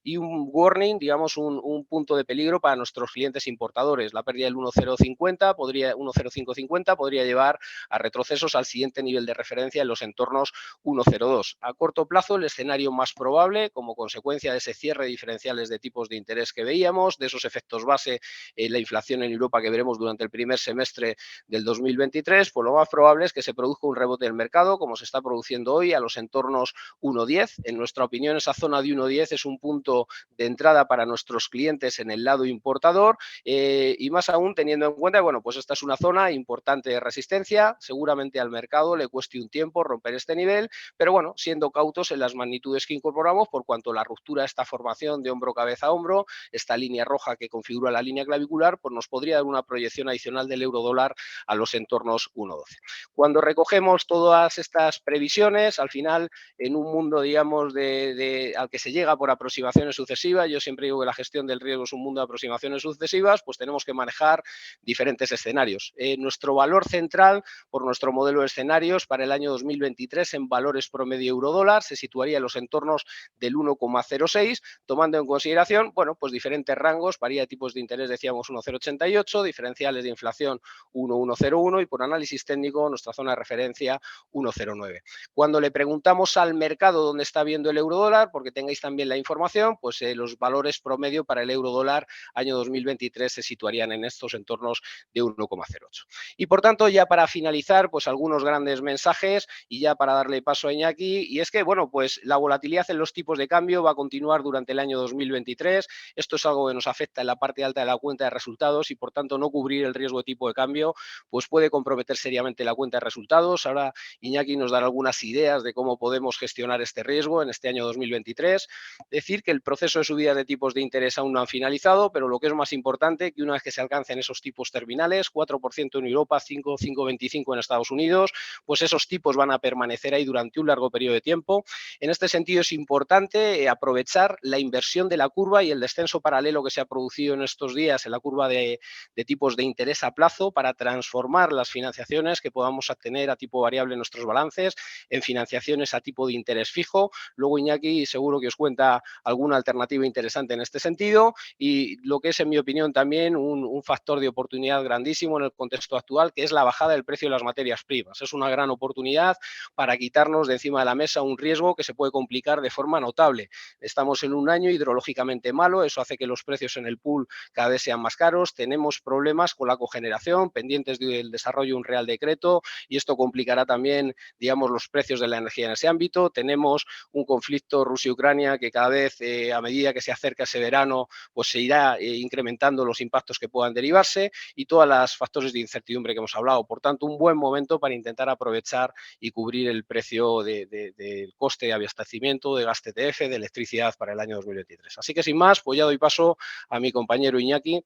y un warning, digamos, un punto de peligro para nuestros clientes importadores. La pérdida del 1,0550 podría llevar a retrocesos al siguiente nivel de referencia en los entornos 1,02. A corto plazo, el escenario más probable, como consecuencia de ese cierre de diferenciales de tipos de interés que veíamos, de esos efectos base en la inflación en Europa que veremos durante el primer semestre del 2023, pues lo más probable es que se produzca un rebote del mercado, como se está produciendo hoy, a los entornos 1,10. En nuestra opinión, esa zona de 1,10 es un punto de entrada para nuestros clientes en el lado importador y más aún teniendo en cuenta, bueno, pues esta es una zona importante de resistencia, seguramente al mercado le cueste un tiempo romper este nivel, pero bueno, siendo cautos en las magnitudes que incorporamos por cuanto la ruptura de esta formación de hombro cabeza a hombro, esta línea roja que configura la línea clavicular, pues nos podría dar una proyección adicional del euro dólar a los entornos 1,12. Cuando recogemos todas estas previsiones, al final en un mundo, digamos, al que se llega por aproximaciones sucesivas, yo siempre digo que la gestión del riesgo es un mundo de aproximaciones sucesivas, pues tenemos que manejar diferentes escenarios. Nuestro valor central por nuestro modelo de escenarios para el año 2023 en valores promedio euro-dólar se situaría en los entornos del 1,06, tomando en consideración, bueno, pues diferentes rangos, varía de tipos de interés, decíamos 1,088, diferenciales de inflación 1,101 y por análisis técnico nuestra zona de referencia 1,09. Cuando le preguntamos al mercado dónde está viendo el euro-dólar, porque tengáis también la información, pues los valores promedio para el euro-dólar año 2023 se situarían en estos entornos de 1,08. Y por tanto, ya para finalizar, pues algunos grandes mensajes y ya para darle paso a Iñaki, y es que, bueno, pues la volatilidad en los tipos de cambio va a continuar durante el año 2023. Esto es algo que nos afecta en la parte alta de la cuenta de resultados y, por tanto, no cubrir el riesgo de tipo de cambio pues puede comprometer seriamente la cuenta de resultados. Ahora Iñaki nos dará algunas ideas de cómo podemos gestionar este riesgo en este año 2023. Decir que el proceso de subida de tipos de interés aún no han finalizado, pero lo que es más importante, que una vez que se alcancen esos tipos terminales, 4% en Europa, 5, 5,25 en Estados Unidos, pues esos tipos van a permanecer ahí durante un largo periodo de tiempo. En este sentido es importante aprovechar la inversión de la curva y el descenso paralelo que se ha producido en estos días en la curva de tipos de interés a plazo para transformar las financiaciones que podamos obtener a tipo variable en nuestros balances en financiaciones a tipo de interés fijo. Luego Iñaki seguro que os cuenta alguna alternativa interesante en este sentido y lo que es, en mi opinión, también un factor de oportunidad grandísimo en el contexto actual, que es la bajada del precio de las materias primas. Es una gran oportunidad para quitarnos de encima de la mesa un riesgo que se puede complicar de forma notable. Estamos en un año hidrológicamente malo, eso hace que los precios en el pool cada vez sean más caros, tenemos problemas con la cogeneración, pendientes del desarrollo de un Real Decreto, y esto complicará también, digamos, los precios de la energía en ese ámbito. Tenemos un conflicto Rusia-Ucrania que cada vez, a medida que se acerca ese verano, pues se irá incrementando los impactos que puedan derivarse y todos los factores de incertidumbre que hemos hablado. Por tanto, un buen momento para intentar aprovechar y cubrir el precio del coste de abastecimiento, de gas TTF, de electricidad para el año 2023. Así que sin más, pues ya doy paso a mi compañero Iñaki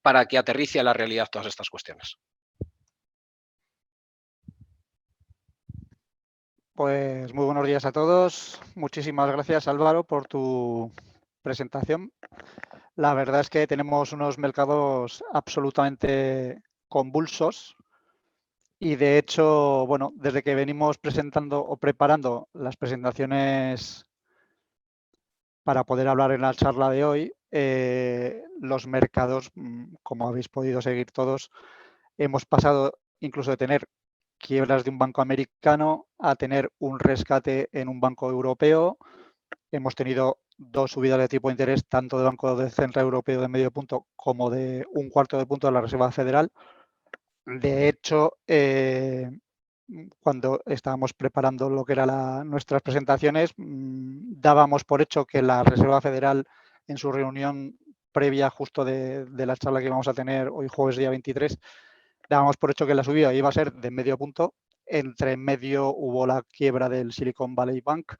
para que aterrice a la realidad todas estas cuestiones. Pues muy buenos días a todos. Muchísimas gracias, Álvaro, por tu presentación. La verdad es que tenemos unos mercados absolutamente convulsos y, de hecho, bueno, desde que venimos presentando o preparando las presentaciones para poder hablar en la charla de hoy, los mercados, como habéis podido seguir todos, hemos pasado incluso de tener quiebras de un banco americano a tener un rescate en un banco europeo. Hemos tenido dos subidas de tipo de interés, tanto del Banco Central Europeo de medio punto como de un cuarto de punto de la Reserva Federal. De hecho, cuando estábamos preparando lo que eran nuestras presentaciones, dábamos por hecho que la Reserva Federal, en su reunión previa justo de la charla que vamos a tener hoy jueves día 23, dábamos por hecho que la subida iba a ser de medio punto. Entre medio hubo la quiebra del Silicon Valley Bank.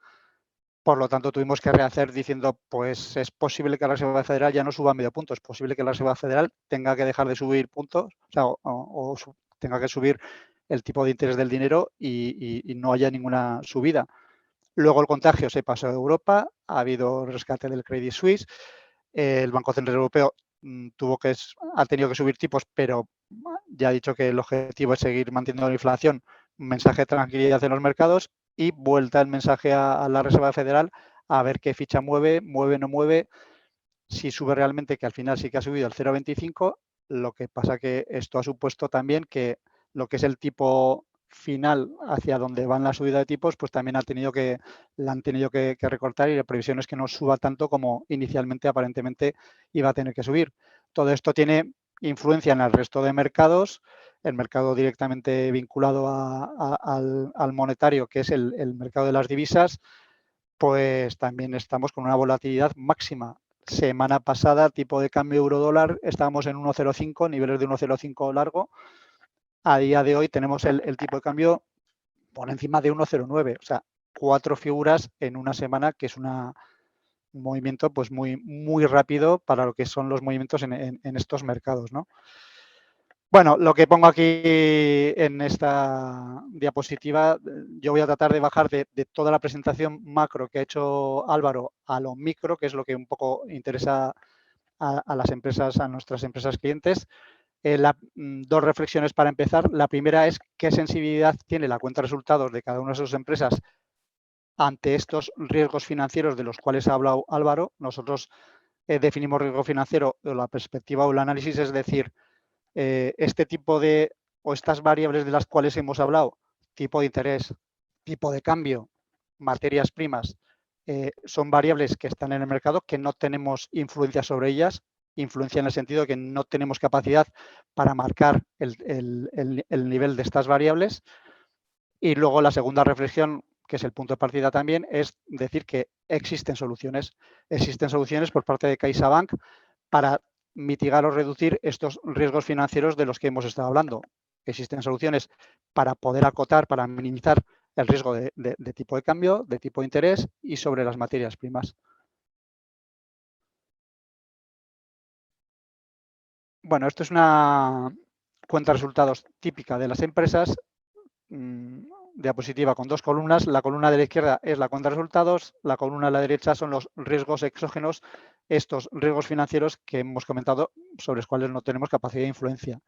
Por lo tanto, tuvimos que rehacer diciendo, pues es posible que la Reserva Federal ya no suba medio punto, es posible que la Reserva Federal tenga que dejar de subir puntos, o tenga que subir el tipo de interés del dinero y no haya ninguna subida. Luego el contagio se pasó a Europa, ha habido rescate del Credit Suisse, el Banco Central Europeo ha tenido que subir tipos, pero ya ha dicho que el objetivo es seguir manteniendo la inflación, un mensaje de tranquilidad en los mercados y vuelta el mensaje a la Reserva Federal a ver qué ficha mueve, no mueve, si sube realmente, que al final sí que ha subido el 0,25, lo que pasa que esto ha supuesto también que lo que es el tipo final hacia donde van la subida de tipos, pues también la han tenido que recortar y la previsión es que no suba tanto como inicialmente aparentemente iba a tener que subir. Todo esto tiene influencia en el resto de mercados, el mercado directamente vinculado al monetario, que es el mercado de las divisas, pues también estamos con una volatilidad máxima. Semana pasada, tipo de cambio euro-dólar, estábamos en 1,05, niveles de 1,05 largo. A día de hoy tenemos el tipo de cambio por encima de 1,09, o sea, 4 figuras en una semana, que es un movimiento pues muy rápido para lo que son los movimientos en estos mercados, ¿no? Bueno, lo que pongo aquí en esta diapositiva, yo voy a tratar de bajar de toda la presentación macro que ha hecho Álvaro a lo micro, que es lo que un poco interesa a las empresas, a nuestras empresas clientes. Dos reflexiones para empezar. La primera es qué sensibilidad tiene la cuenta de resultados de cada una de sus empresas ante estos riesgos financieros de los cuales ha hablado Álvaro. Nosotros definimos riesgo financiero, la perspectiva o el análisis, es decir, este tipo de, o estas variables de las cuales hemos hablado, tipo de interés, tipo de cambio, materias primas, son variables que están en el mercado, que no tenemos influencia sobre ellas, influencia en el sentido de que no tenemos capacidad para marcar el nivel de estas variables. Y luego la segunda reflexión, que es el punto de partida también, es decir que existen soluciones. Existen soluciones por parte de CaixaBank para mitigar o reducir estos riesgos financieros de los que hemos estado hablando. Existen soluciones para poder acotar, para minimizar el riesgo de tipo de cambio, de tipo de interés y sobre las materias primas. Bueno, esto es una cuenta de resultados típica de las empresas, diapositiva con dos columnas. La columna de la izquierda es la cuenta de resultados, la columna de la derecha son los riesgos exógenos, estos riesgos financieros que hemos comentado sobre los cuales no tenemos capacidad de influencia.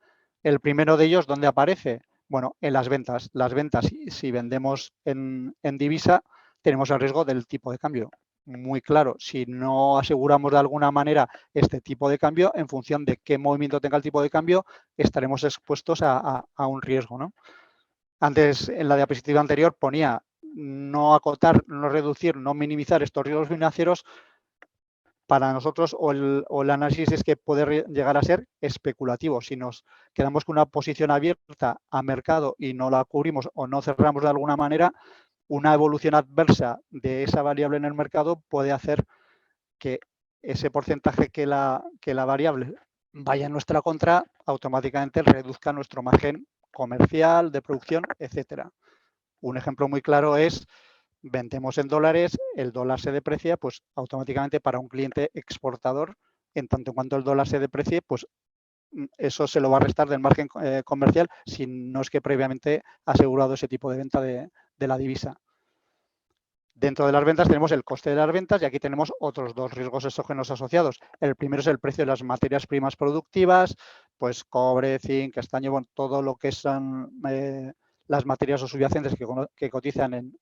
El primero de ellos, ¿dónde aparece? Bueno, en las ventas. Las ventas, si vendemos en divisa, tenemos el riesgo del tipo de cambio. Muy claro, si no aseguramos de alguna manera este tipo de cambio, en función de qué movimiento tenga el tipo de cambio, estaremos expuestos a un riesgo, ¿no? Antes, en la diapositiva anterior, ponía no acotar, no reducir, no minimizar estos riesgos financieros. Para nosotros, o el análisis es que puede llegar a ser especulativo. Si nos quedamos con una posición abierta a mercado y no la cubrimos o no cerramos de alguna manera, una evolución adversa de esa variable en el mercado puede hacer que ese porcentaje que la variable vaya en nuestra contra, automáticamente reduzca nuestro margen comercial, de producción, etcétera. Un ejemplo muy claro es, vendemos en dólares, el dólar se deprecia, pues automáticamente para un cliente exportador, en tanto en cuanto el dólar se deprecie, pues eso se lo va a restar del margen comercial si no es que previamente ha asegurado ese tipo de venta de la divisa. Dentro de las ventas tenemos el coste de las ventas y aquí tenemos otros dos riesgos exógenos asociados. El primero es el precio de las materias primas productivas, pues cobre, zinc, estaño, bueno, todo lo que son las materias o subyacentes que cotizan en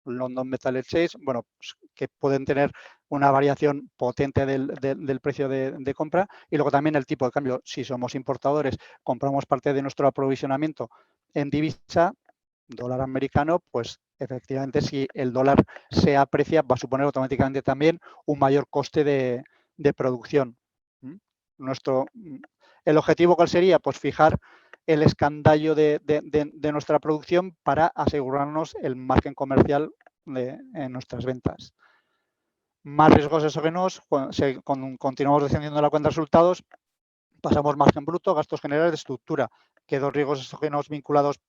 London Metal Exchange, bueno, pues, que pueden tener una variación potente del precio de compra, y luego también el tipo de cambio. Si somos importadores, compramos parte de nuestro aprovisionamiento en divisa, dólar americano, pues efectivamente si el dólar se aprecia va a suponer automáticamente también un mayor coste de producción. El objetivo, ¿cuál sería? Pues fijar el escandallo de nuestra producción para asegurarnos el margen comercial en nuestras ventas. Más riesgos exógenos, continuamos descendiendo la cuenta de resultados, pasamos margen bruto, gastos generales de estructura. ¿Qué dos riesgos exógenos vinculados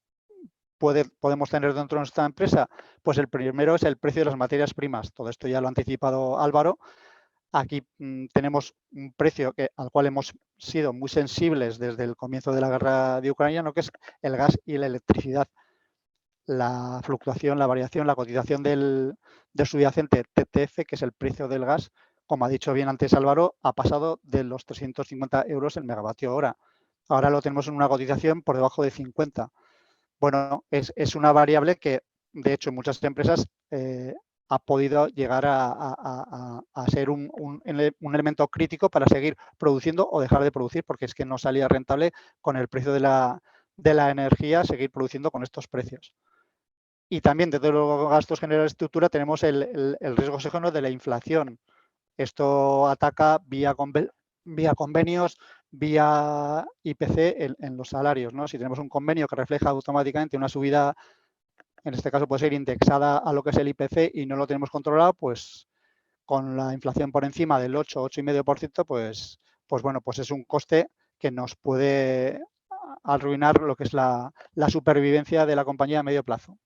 podemos tener dentro de nuestra empresa? Pues el primero es el precio de las materias primas. Todo esto ya lo ha anticipado Álvaro. Aquí tenemos un precio al cual hemos sido muy sensibles desde el comienzo de la guerra de Ucrania, ¿no? Que es el gas y la electricidad. La fluctuación, la variación, la cotización del subyacente TTF, que es el precio del gas, como ha dicho bien antes Álvaro, ha pasado de los 350 euros el megavatio hora. Ahora lo tenemos en una cotización por debajo de 50. Bueno, es una variable que, de hecho, en muchas empresas ha podido llegar a ser un elemento crítico para seguir produciendo o dejar de producir, porque es que no salía rentable con el precio de la energía seguir produciendo con estos precios. Y también dentro de los gastos generales de estructura tenemos el riesgo exógeno de la inflación. Esto ataca vía convenios, vía IPC en los salarios, ¿no? Si tenemos un convenio que refleja automáticamente una subida, en este caso puede ser indexada a lo que es el IPC y no lo tenemos controlado, pues con la inflación por encima del 8, 8,5%, pues bueno, pues es un coste que nos puede arruinar lo que es la supervivencia de la compañía a medio plazo.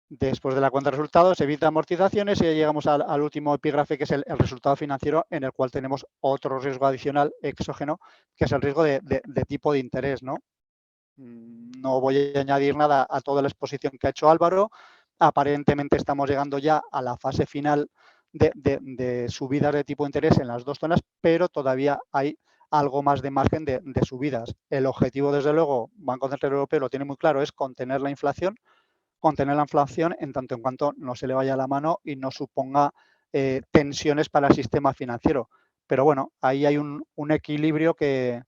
Después de la cuenta de resultados, evita amortizaciones y llegamos al último epígrafe, que es el resultado financiero, en el cual tenemos otro riesgo adicional exógeno, que es el riesgo de tipo de interés, ¿no? No voy a añadir nada a toda la exposición que ha hecho Álvaro. Aparentemente estamos llegando ya a la fase final de subidas de tipo de interés en las dos zonas, pero todavía hay algo más de margen de subidas. El objetivo, desde luego, Banco Central Europeo lo tiene muy claro, es contener la inflación en tanto en cuanto no se le vaya la mano y no suponga tensiones para el sistema financiero. Pero bueno, ahí hay un equilibrio que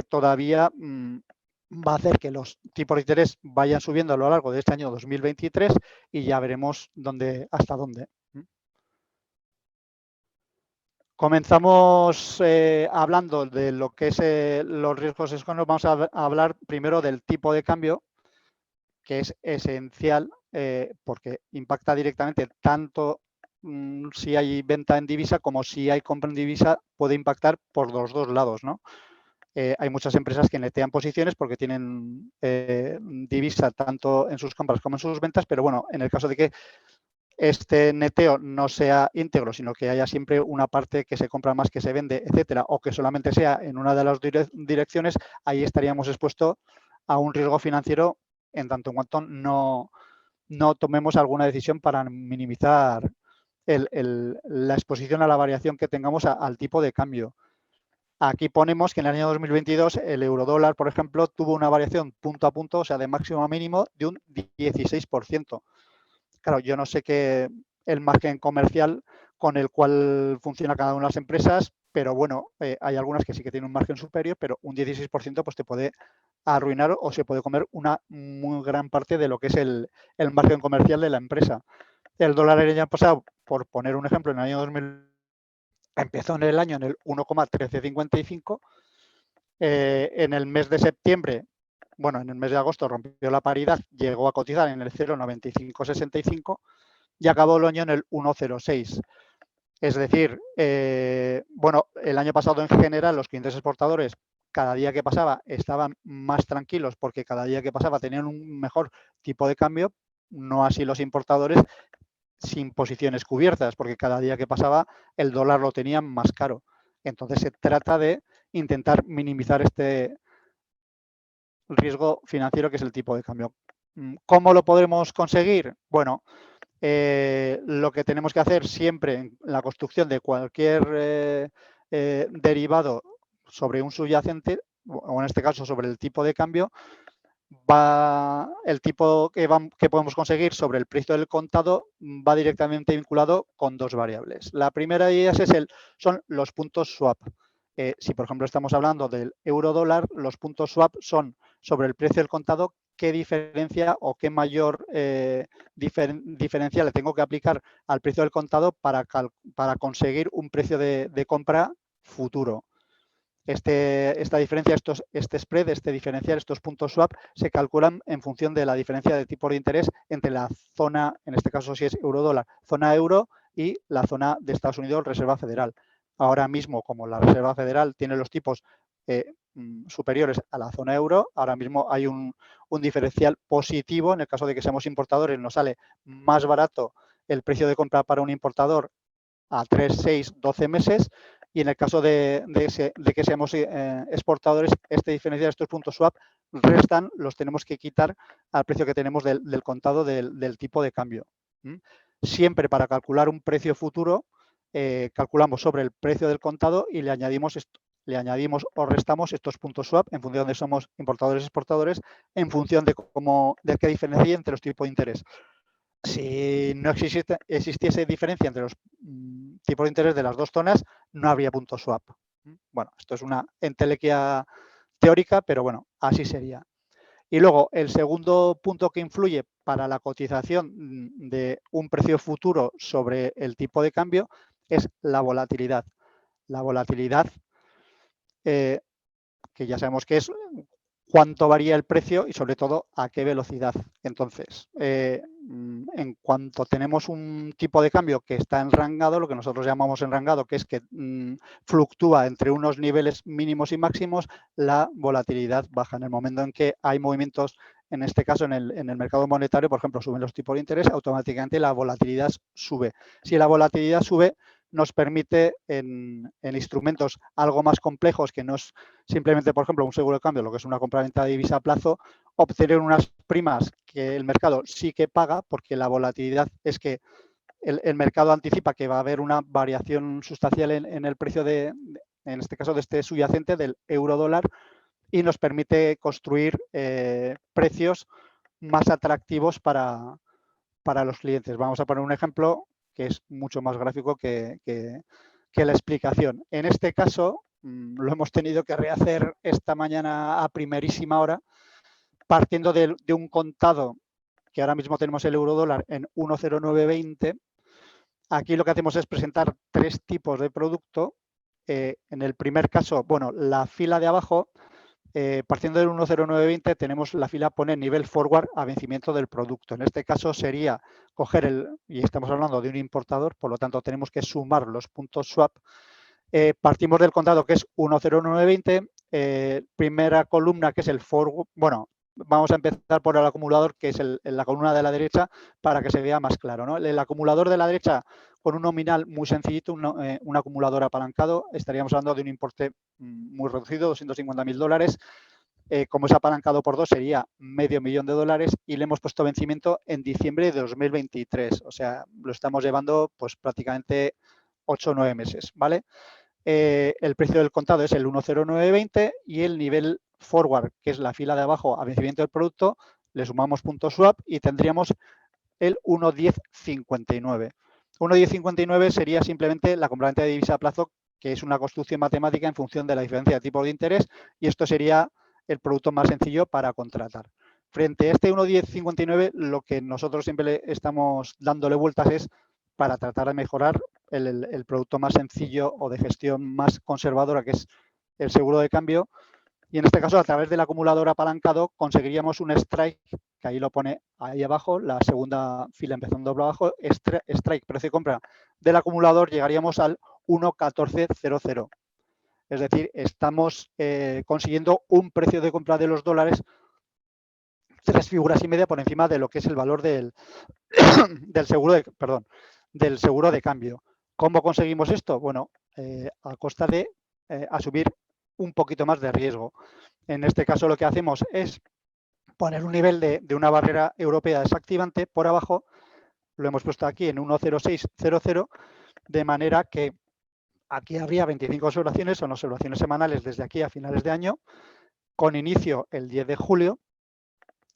todavía va a hacer que los tipos de interés vayan subiendo a lo largo de este año 2023 y ya veremos hasta dónde. Comenzamos hablando de lo que es los riesgos exógenos. Vamos a hablar primero del tipo de cambio, que es esencial porque impacta directamente tanto si hay venta en divisa como si hay compra en divisa, puede impactar por los dos lados, ¿no? Hay muchas empresas que netean posiciones porque tienen divisa tanto en sus compras como en sus ventas, pero bueno, en el caso de que este neteo no sea íntegro, sino que haya siempre una parte que se compra más que se vende, etcétera, o que solamente sea en una de las direcciones, ahí estaríamos expuestos a un riesgo financiero en tanto en cuanto no tomemos alguna decisión para minimizar la exposición a la variación que tengamos al tipo de cambio. Aquí ponemos que en el año 2022 el eurodólar, por ejemplo, tuvo una variación punto a punto, o sea, de máximo a mínimo, de un 16%. Claro, yo no sé qué el margen comercial con el cual funciona cada una de las empresas, pero bueno, hay algunas que sí que tienen un margen superior, pero un 16% pues te puede arruinar o se puede comer una muy gran parte de lo que es el margen comercial de la empresa. El dólar el año pasado, por poner un ejemplo, en el año 2000 empezó en el año en el 1,1355. En el mes de septiembre, bueno, en el mes de agosto rompió la paridad, llegó a cotizar en el 0,9565 y acabó el año en el 1,06. Es decir, bueno, el año pasado en general los clientes exportadores cada día que pasaba estaban más tranquilos porque cada día que pasaba tenían un mejor tipo de cambio, no así los importadores sin posiciones cubiertas, porque cada día que pasaba el dólar lo tenían más caro. Entonces se trata de intentar minimizar este riesgo financiero que es el tipo de cambio. ¿Cómo lo podremos conseguir? Bueno, lo que tenemos que hacer siempre en la construcción de cualquier derivado sobre un subyacente, o en este caso sobre el tipo de cambio, el tipo que podemos conseguir sobre el precio del contado va directamente vinculado con dos variables. La primera de ellas son los puntos swap. Si, por ejemplo, estamos hablando del euro-dólar, los puntos swap son sobre el precio del contado, qué diferencia o qué mayor diferencia le tengo que aplicar al precio del contado para conseguir un precio de compra futuro. Esta diferencia, este spread, este diferencial, estos puntos swap, se calculan en función de la diferencia de tipo de interés entre la zona, en este caso si es euro-dólar, zona euro y la zona de Estados Unidos, Reserva Federal. Ahora mismo, como la Reserva Federal tiene los tipos superiores a la zona euro, ahora mismo hay un diferencial positivo. En el caso de que seamos importadores, nos sale más barato el precio de compra para un importador a 3, 6, 12 meses. Y en el caso de que seamos exportadores, este diferencial, estos puntos swap, restan, los tenemos que quitar al precio que tenemos del contado del tipo de cambio. Siempre para calcular un precio futuro, calculamos sobre el precio del contado y le añadimos o restamos estos puntos swap en función de si somos importadores o exportadores, en función de qué diferencia entre los tipos de interés. Si no existiese diferencia entre los tipos de interés de las dos zonas, no habría punto swap. Bueno, esto es una entelequia teórica, pero bueno, así sería. Y luego, el segundo punto que influye para la cotización de un precio futuro sobre el tipo de cambio es la volatilidad. La volatilidad, que ya sabemos que es cuánto varía el precio y sobre todo a qué velocidad. Entonces, en cuanto tenemos un tipo de cambio que está enrangado, lo que nosotros llamamos enrangado, que es que fluctúa entre unos niveles mínimos y máximos, la volatilidad baja. En el momento en que hay movimientos, en este caso en el mercado monetario, por ejemplo, suben los tipos de interés, automáticamente la volatilidad sube. Si la volatilidad sube, nos permite en instrumentos algo más complejos, que no es simplemente, por ejemplo, un seguro de cambio, lo que es una compra-venta de divisa a plazo, obtener unas primas que el mercado sí que paga, porque la volatilidad es que el mercado anticipa que va a haber una variación sustancial en el precio en este caso, de este subyacente del euro-dólar, y nos permite construir precios más atractivos para los clientes. Vamos a poner un ejemplo que es mucho más gráfico que la explicación. En este caso, lo hemos tenido que rehacer esta mañana a primerísima hora, partiendo de un contado que ahora mismo tenemos el euro-dólar en 1,0920, aquí lo que hacemos es presentar tres tipos de producto. En el primer caso, bueno, la fila de abajo, partiendo del 1,0920, tenemos la fila pone nivel forward a vencimiento del producto. En este caso sería coger y estamos hablando de un importador, por lo tanto tenemos que sumar los puntos swap. Partimos del contado que es 1,0920, primera columna que es el forward, bueno, vamos a empezar por el acumulador, que es la columna de la derecha, para que se vea más claro, ¿no? El acumulador de la derecha, con un nominal muy sencillito, un acumulador apalancado, estaríamos hablando de un importe muy reducido, $250.000. Como es apalancado por 2, sería $500.000 y le hemos puesto vencimiento en diciembre de 2023. O sea, lo estamos llevando pues prácticamente 8 o 9 meses, ¿vale? El precio del contado es el 1,0920 y el nivel forward, que es la fila de abajo a vencimiento del producto, le sumamos puntos swap y tendríamos el 1,1059. 1,1059 sería simplemente la compraventa de divisa a plazo, que es una construcción matemática en función de la diferencia de tipos de interés, y esto sería el producto más sencillo para contratar. Frente a este 1,1059, lo que nosotros siempre le estamos dándole vueltas es para tratar de mejorar el producto más sencillo o de gestión más conservadora, que es el seguro de cambio. Y en este caso, a través del acumulador apalancado, conseguiríamos un strike, que ahí lo pone ahí abajo, la segunda fila empezando por abajo, strike, precio de compra del acumulador, llegaríamos al 1,1400. Es decir, estamos consiguiendo un precio de compra de los dólares 3 figuras y media por encima de lo que es el valor del seguro de cambio. ¿Cómo conseguimos esto? Bueno, a costa de asumir un poquito más de riesgo. En este caso lo que hacemos es poner un nivel de una barrera europea desactivante por abajo, lo hemos puesto aquí en 1,0600, de manera que aquí habría 25 observaciones, son observaciones semanales desde aquí a finales de año, con inicio el 10 de julio,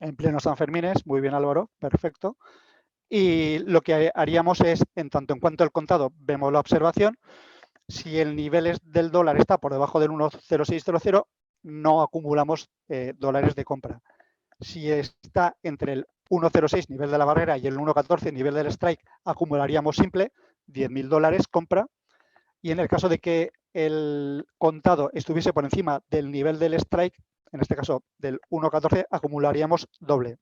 en pleno Sanfermines. Muy bien, Álvaro, perfecto. Y lo que haríamos es, en tanto en cuanto el contado, vemos la observación. Si el nivel del dólar está por debajo del 1,0600, no acumulamos dólares de compra. Si está entre el 1,06, nivel de la barrera, y el 1,14, nivel del strike, acumularíamos simple $10.000 compra. Y en el caso de que el contado estuviese por encima del nivel del strike, en este caso del 1,14, acumularíamos doble.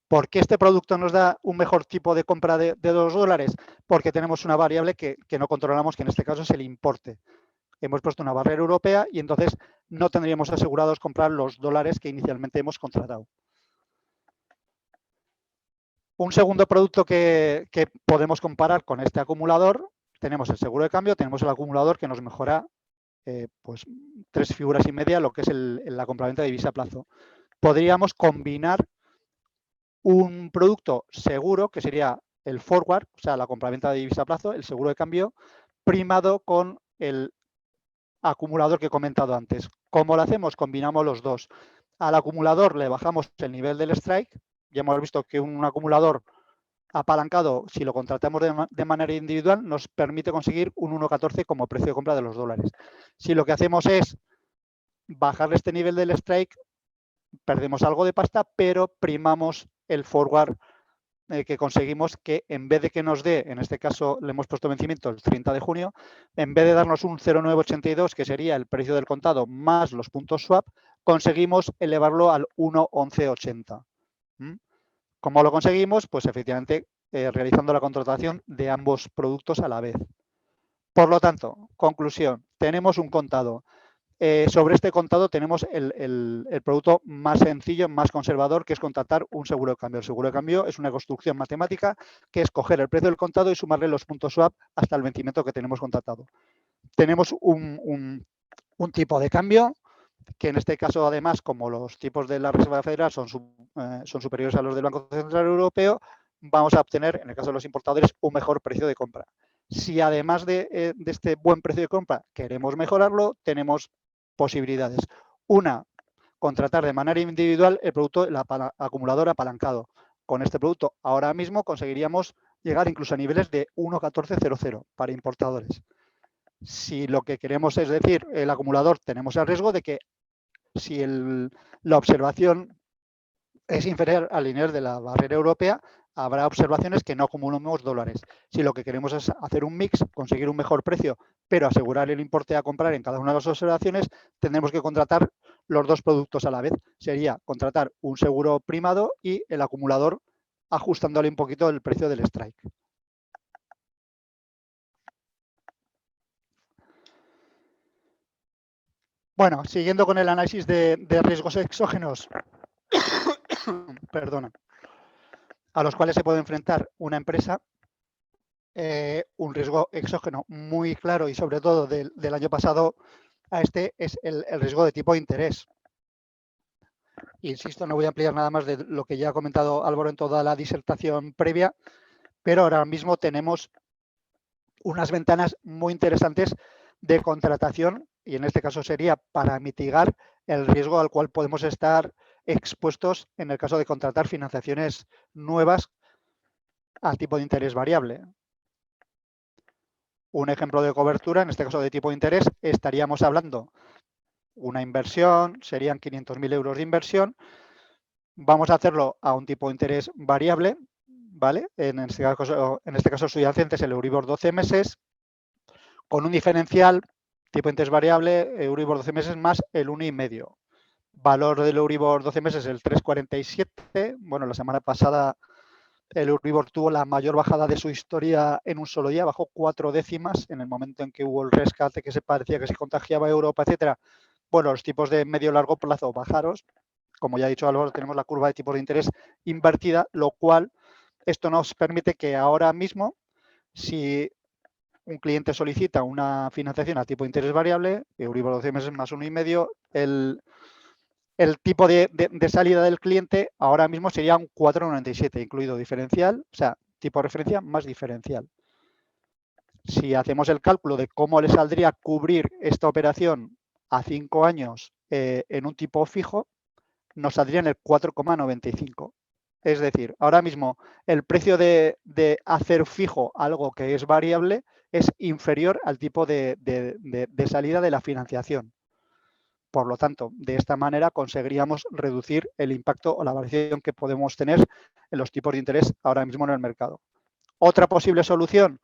¿Por qué este producto nos da un mejor tipo de compra de $2? Porque tenemos una variable que no controlamos, que en este caso es el importe. Hemos puesto una barrera europea y entonces no tendríamos asegurados comprar los dólares que inicialmente hemos contratado. Un segundo producto que podemos comparar con este acumulador, tenemos el seguro de cambio, tenemos el acumulador que nos mejora pues 3 figuras y media lo que es la compraventa de divisa a plazo. Podríamos combinar un producto seguro, que sería el forward, o sea, la compraventa de divisa a plazo, el seguro de cambio, primado con el acumulador que he comentado antes. ¿Cómo lo hacemos? Combinamos los dos. Al acumulador le bajamos el nivel del strike. Ya hemos visto que un acumulador apalancado, si lo contratamos de manera individual, nos permite conseguir un 1,14 como precio de compra de los dólares. Si lo que hacemos es bajarle este nivel del strike, perdemos algo de pasta, pero primamos el forward que conseguimos, que en vez de que nos dé, en este caso le hemos puesto vencimiento el 30 de junio, en vez de darnos un 0,982, que sería el precio del contado más los puntos swap, conseguimos elevarlo al 1,1180. ¿Cómo lo conseguimos? Pues efectivamente realizando la contratación de ambos productos a la vez. Por lo tanto, conclusión, tenemos un contado. Sobre este contado tenemos el producto más sencillo, más conservador, que es contratar un seguro de cambio. El seguro de cambio es una construcción matemática que es coger el precio del contado y sumarle los puntos swap hasta el vencimiento que tenemos contratado. Tenemos un tipo de cambio que en este caso, además, como los tipos de la Reserva Federal son superiores a los del Banco Central Europeo, vamos a obtener, en el caso de los importadores, un mejor precio de compra. Si además de este buen precio de compra queremos mejorarlo, tenemos posibilidades. Una, contratar de manera individual el producto, el acumulador apalancado. Con este producto ahora mismo conseguiríamos llegar incluso a niveles de 1,1400 para importadores. Si lo que queremos es decir, el acumulador, tenemos el riesgo de que si la observación es inferior al lineal de la barrera europea, habrá observaciones que no acumulemos dólares. Si lo que queremos es hacer un mix, conseguir un mejor precio, pero asegurar el importe a comprar en cada una de las observaciones, tendremos que contratar los dos productos a la vez. Sería contratar un seguro primado y el acumulador ajustándole un poquito el precio del strike. Bueno, siguiendo con el análisis de riesgos exógenos, perdona, a los cuales se puede enfrentar una empresa, un riesgo exógeno muy claro y sobre todo del año pasado a este es el riesgo de tipo de interés. Insisto, no voy a ampliar nada más de lo que ya ha comentado Álvaro en toda la disertación previa, pero ahora mismo tenemos unas ventanas muy interesantes de contratación y en este caso sería para mitigar el riesgo al cual podemos estar expuestos en el caso de contratar financiaciones nuevas al tipo de interés variable. Un ejemplo de cobertura, en este caso de tipo de interés, estaríamos hablando una inversión, serían 500.000 euros de inversión. Vamos a hacerlo a un tipo de interés variable, ¿vale? En este caso subyacente es el Euribor 12 meses, con un diferencial, tipo de interés variable, Euribor 12 meses más el 1,5. Valor del Euribor 12 meses el 3,47. Bueno, la semana pasada el Euribor tuvo la mayor bajada de su historia en un solo día, bajó 4 décimas en el momento en que hubo el rescate que se parecía que se contagiaba Europa, etcétera. Bueno, los tipos de medio largo plazo bajaron. Como ya ha dicho Álvaro, tenemos la curva de tipos de interés invertida, lo cual esto nos permite que ahora mismo, si un cliente solicita una financiación a tipo de interés variable, Euribor 12 meses más 1,5, el tipo de salida del cliente ahora mismo sería un 4,97, incluido diferencial, o sea, tipo de referencia más diferencial. Si hacemos el cálculo de cómo le saldría cubrir esta operación a 5 años en un tipo fijo, nos saldría en el 4,95. Es decir, ahora mismo el precio de hacer fijo algo que es variable es inferior al tipo de salida de la financiación. Por lo tanto, de esta manera conseguiríamos reducir el impacto o la variación que podemos tener en los tipos de interés ahora mismo en el mercado. Otra posible solución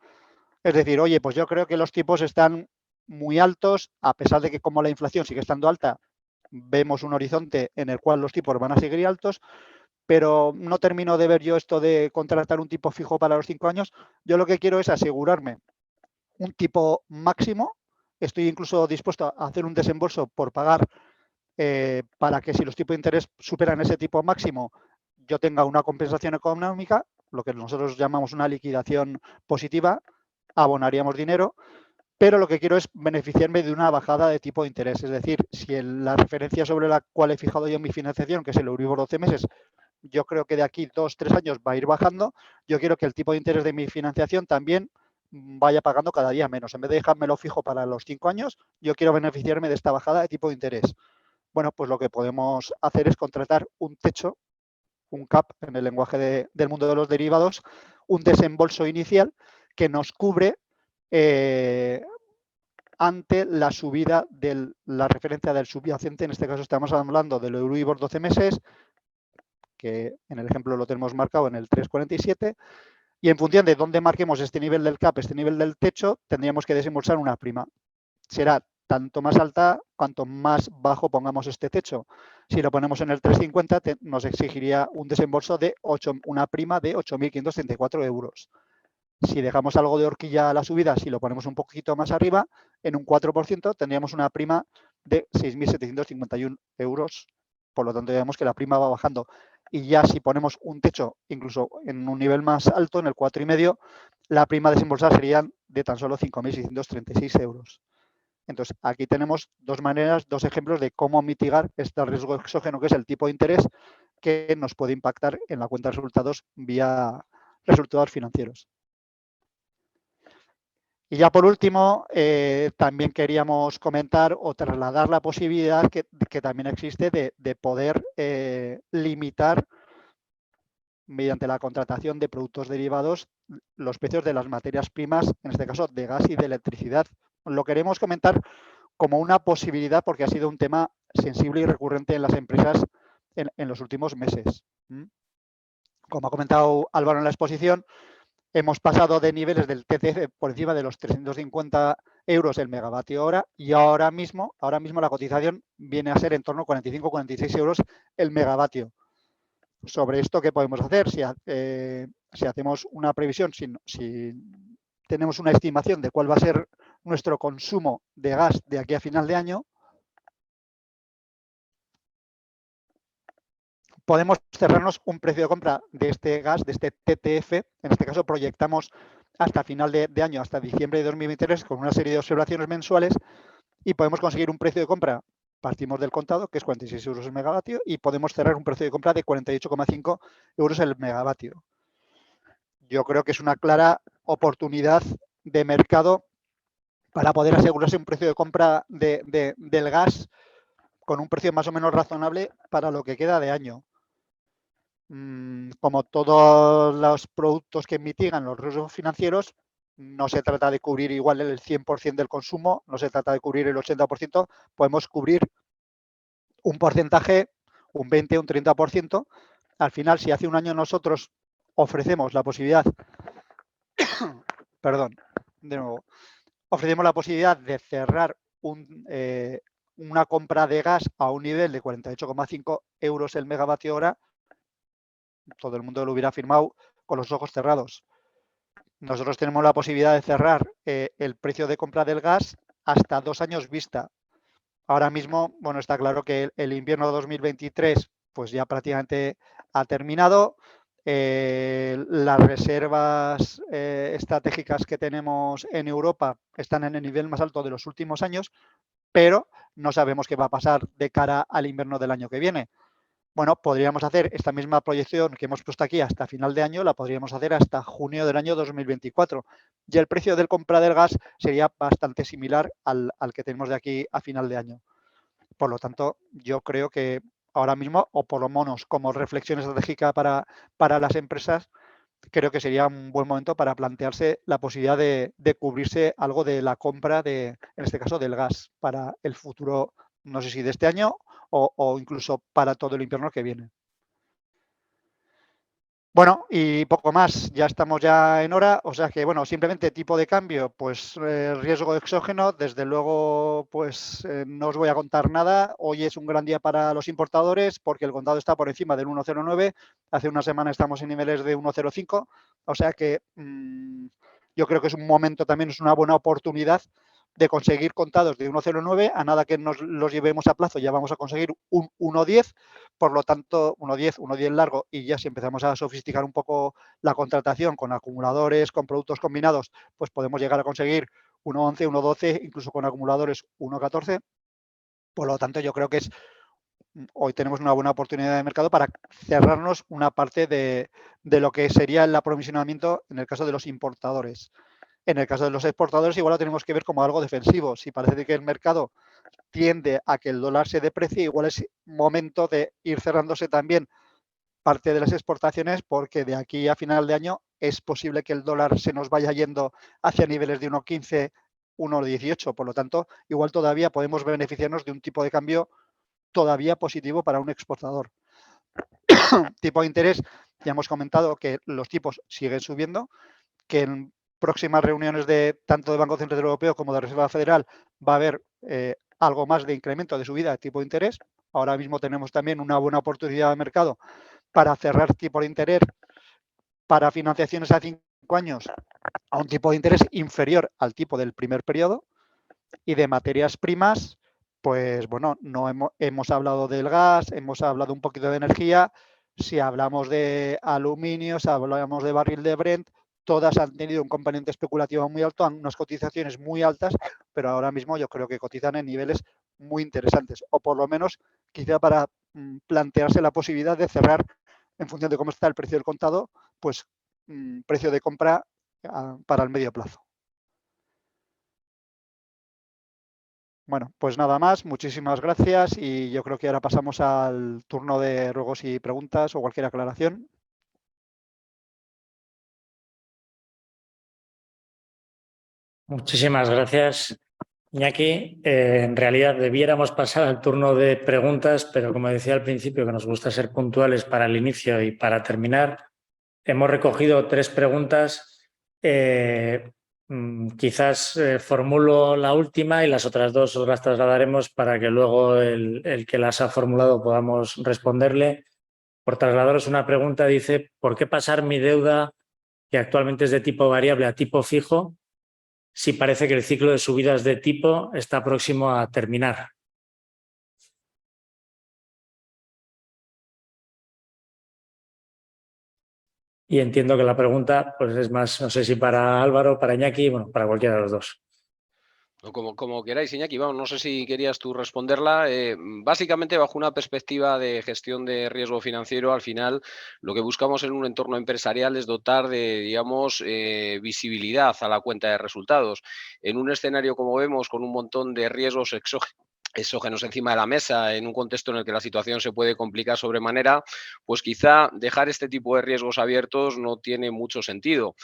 es decir, oye, pues yo creo que los tipos están muy altos, a pesar de que como la inflación sigue estando alta, vemos un horizonte en el cual los tipos van a seguir altos, pero no termino de ver yo esto de contratar un tipo fijo para los 5 años. Yo lo que quiero es asegurarme un tipo máximo. Estoy incluso dispuesto a hacer un desembolso por pagar para que si los tipos de interés superan ese tipo máximo, yo tenga una compensación económica, lo que nosotros llamamos una liquidación positiva, abonaríamos dinero, pero lo que quiero es beneficiarme de una bajada de tipo de interés. Es decir, si la referencia sobre la cual he fijado yo mi financiación, que es el Euribor 12 meses, yo creo que de aquí 2-3 años va a ir bajando, yo quiero que el tipo de interés de mi financiación también vaya pagando cada día menos. En vez de dejármelo fijo para los 5 años, yo quiero beneficiarme de esta bajada de tipo de interés. Bueno, pues lo que podemos hacer es contratar un techo, un cap en el lenguaje del mundo de los derivados, un desembolso inicial que nos cubre ante la subida de la referencia del subyacente. En este caso estamos hablando del Euribor 12 meses, que en el ejemplo lo tenemos marcado en el 3,47, y en función de dónde marquemos este nivel del cap, este nivel del techo, tendríamos que desembolsar una prima. Será tanto más alta cuanto más bajo pongamos este techo. Si lo ponemos en el 3,50 nos exigiría un desembolso de una prima de 8.534 euros. Si dejamos algo de horquilla a la subida, si lo ponemos un poquito más arriba, en un 4% tendríamos una prima de 6.751 euros. Por lo tanto, vemos que la prima va bajando. Y ya si ponemos un techo, incluso en un nivel más alto, en el 4,5, la prima desembolsada sería de tan solo 5.636 euros. Entonces, aquí tenemos dos maneras, dos ejemplos de cómo mitigar este riesgo exógeno, que es el tipo de interés, que nos puede impactar en la cuenta de resultados vía resultados financieros. Y ya por último, también queríamos comentar o trasladar la posibilidad que también existe de poder limitar mediante la contratación de productos derivados los precios de las materias primas, en este caso de gas y de electricidad. Lo queremos comentar como una posibilidad porque ha sido un tema sensible y recurrente en las empresas en los últimos meses. Como ha comentado Álvaro en la exposición, hemos pasado de niveles del TTF por encima de los 350 euros el megavatio hora y ahora mismo la cotización viene a ser en torno a 45-46 euros el megavatio. Sobre esto, ¿qué podemos hacer? Si hacemos una previsión, si tenemos una estimación de cuál va a ser nuestro consumo de gas de aquí a final de año, podemos cerrarnos un precio de compra de este gas, de este TTF. En este caso proyectamos hasta final de año, hasta diciembre de 2023, con una serie de observaciones mensuales y podemos conseguir un precio de compra. Partimos del contado, que es 46 euros el megavatio, y podemos cerrar un precio de compra de 48,5 euros el megavatio. Yo creo que es una clara oportunidad de mercado para poder asegurarse un precio de compra del gas con un precio más o menos razonable para lo que queda de año. Como todos los productos que mitigan los riesgos financieros, no se trata de cubrir igual el 100% del consumo, no se trata de cubrir el 80%, podemos cubrir un porcentaje, un 20, un 30%. Al final, si hace un año nosotros ofrecemos la posibilidad, perdón, de nuevo, ofrecemos la posibilidad de cerrar una compra de gas a un nivel de 48,5 euros el megavatio hora, todo el mundo lo hubiera firmado con los ojos cerrados. Nosotros tenemos la posibilidad de cerrar el precio de compra del gas hasta 2 años vista. Ahora mismo, bueno, está claro que el invierno 2023 pues ya prácticamente ha terminado. Las reservas estratégicas que tenemos en Europa están en el nivel más alto de los últimos años, pero no sabemos qué va a pasar de cara al invierno del año que viene. Bueno, podríamos hacer esta misma proyección que hemos puesto aquí hasta final de año, la podríamos hacer hasta junio del año 2024. Y el precio del compra del gas sería bastante similar al que tenemos de aquí a final de año. Por lo tanto, yo creo que ahora mismo, o por lo menos como reflexión estratégica para las empresas, creo que sería un buen momento para plantearse la posibilidad de cubrirse algo de la compra en este caso, del gas para el futuro, no sé si de este año o incluso para todo el invierno que viene. Bueno, y poco más, ya estamos ya en hora, o sea que, bueno, simplemente tipo de cambio, pues riesgo exógeno, desde luego, pues no os voy a contar nada. Hoy es un gran día para los importadores porque el contado está por encima del 1,09, hace una semana estamos en niveles de 1,05, o sea que yo creo que es un momento también, es una buena oportunidad de conseguir contados de 1,09, a nada que nos los llevemos a plazo ya vamos a conseguir un 1,10, por lo tanto 1,10 largo, y ya si empezamos a sofisticar un poco la contratación con acumuladores, con productos combinados, pues podemos llegar a conseguir 1,11, 1,12, incluso con acumuladores 1,14. Por lo tanto, yo creo que hoy tenemos una buena oportunidad de mercado para cerrarnos una parte de lo que sería el aprovisionamiento en el caso de los importadores. En el caso de los exportadores igual lo tenemos que ver como algo defensivo. Si parece que el mercado tiende a que el dólar se deprecie, igual es momento de ir cerrándose también parte de las exportaciones porque de aquí a final de año es posible que el dólar se nos vaya yendo hacia niveles de 1,15, 1,18. Por lo tanto, igual todavía podemos beneficiarnos de un tipo de cambio todavía positivo para un exportador. Tipo de interés, ya hemos comentado que los tipos siguen subiendo, que en próximas reuniones de tanto del Banco Central Europeo como de la Reserva Federal va a haber algo más de incremento de subida de tipo de interés. Ahora mismo tenemos también una buena oportunidad de mercado para cerrar tipo de interés para financiaciones a 5 años a un tipo de interés inferior al tipo del primer periodo. Y de materias primas, pues bueno, no hemos hablado del gas, hemos hablado un poquito de energía. Si hablamos de aluminio, si hablamos de barril de Brent, todas han tenido un componente especulativo muy alto, unas cotizaciones muy altas, pero ahora mismo yo creo que cotizan en niveles muy interesantes, o por lo menos quizá para plantearse la posibilidad de cerrar en función de cómo está el precio del contado, pues precio de compra para el medio plazo. Bueno, pues nada más, muchísimas gracias y yo creo que ahora pasamos al turno de ruegos y preguntas o cualquier aclaración. Muchísimas gracias. Iñaki, en realidad debiéramos pasar al turno de preguntas, pero como decía al principio, que nos gusta ser puntuales para el inicio y para terminar, hemos recogido 3 preguntas. Quizás formulo la última y las otras 2 os las trasladaremos para que luego el que las ha formulado podamos responderle. Por trasladaros una pregunta, dice, ¿por qué pasar mi deuda, que actualmente es de tipo variable, a tipo fijo, si parece que el ciclo de subidas de tipo está próximo a terminar? Y entiendo que la pregunta pues es más, no sé si para Álvaro, para Iñaki, bueno, para cualquiera de los dos. Como queráis, Iñaki, vamos, no sé si querías tú responderla. Básicamente, bajo una perspectiva de gestión de riesgo financiero, al final lo que buscamos en un entorno empresarial es dotar de, digamos, visibilidad a la cuenta de resultados. En un escenario, como vemos, con un montón de riesgos exógenos encima de la mesa, en un contexto en el que la situación se puede complicar sobremanera, pues quizá dejar este tipo de riesgos abiertos no tiene mucho sentido.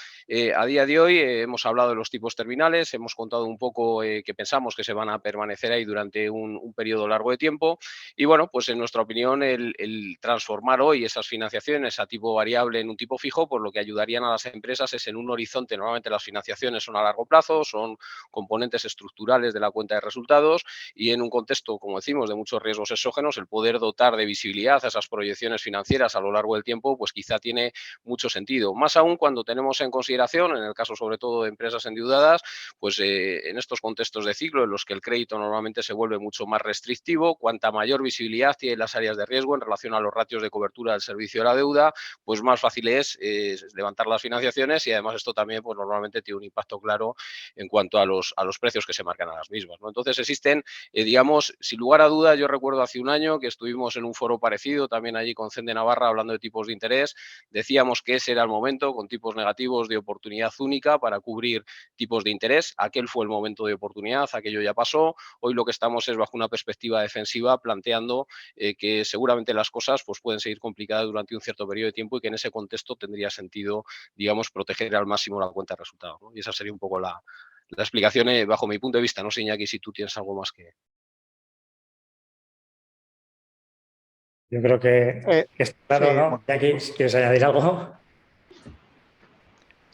A día de hoy hemos hablado de los tipos terminales, hemos contado un poco que pensamos que se van a permanecer ahí durante un periodo largo de tiempo y bueno, pues en nuestra opinión el transformar hoy esas financiaciones a tipo variable en un tipo fijo, pues lo que ayudarían a las empresas es en un horizonte, normalmente las financiaciones son a largo plazo, son componentes estructurales de la cuenta de resultados y en un contexto, como decimos, de muchos riesgos exógenos, el poder dotar de visibilidad a esas proyecciones financieras a lo largo del tiempo, pues quizá tiene mucho sentido. Más aún cuando tenemos en consideración, en el caso sobre todo de empresas endeudadas, pues en estos contextos de ciclo en los que el crédito normalmente se vuelve mucho más restrictivo, cuanta mayor visibilidad tienen las áreas de riesgo en relación a los ratios de cobertura del servicio de la deuda, pues más fácil es levantar las financiaciones y además esto también pues normalmente tiene un impacto claro en cuanto a los precios que se marcan a las mismas, ¿no? Entonces existen digamos, sin lugar a dudas, yo recuerdo hace un año que estuvimos en un foro parecido, también allí con CEN de Navarra, hablando de tipos de interés. Decíamos que ese era el momento, con tipos negativos de oportunidad única para cubrir tipos de interés. Aquel fue el momento de oportunidad, aquello ya pasó. Hoy lo que estamos es bajo una perspectiva defensiva, planteando que seguramente las cosas pues, pueden seguir complicadas durante un cierto periodo de tiempo y que en ese contexto tendría sentido, digamos, proteger al máximo la cuenta de resultados, ¿no? Y esa sería un poco la explicación bajo mi punto de vista. No sé, Iñaki, si tú tienes algo más que... Yo creo que está claro, Sí, ¿no? Iñaki, si quieres añadir algo.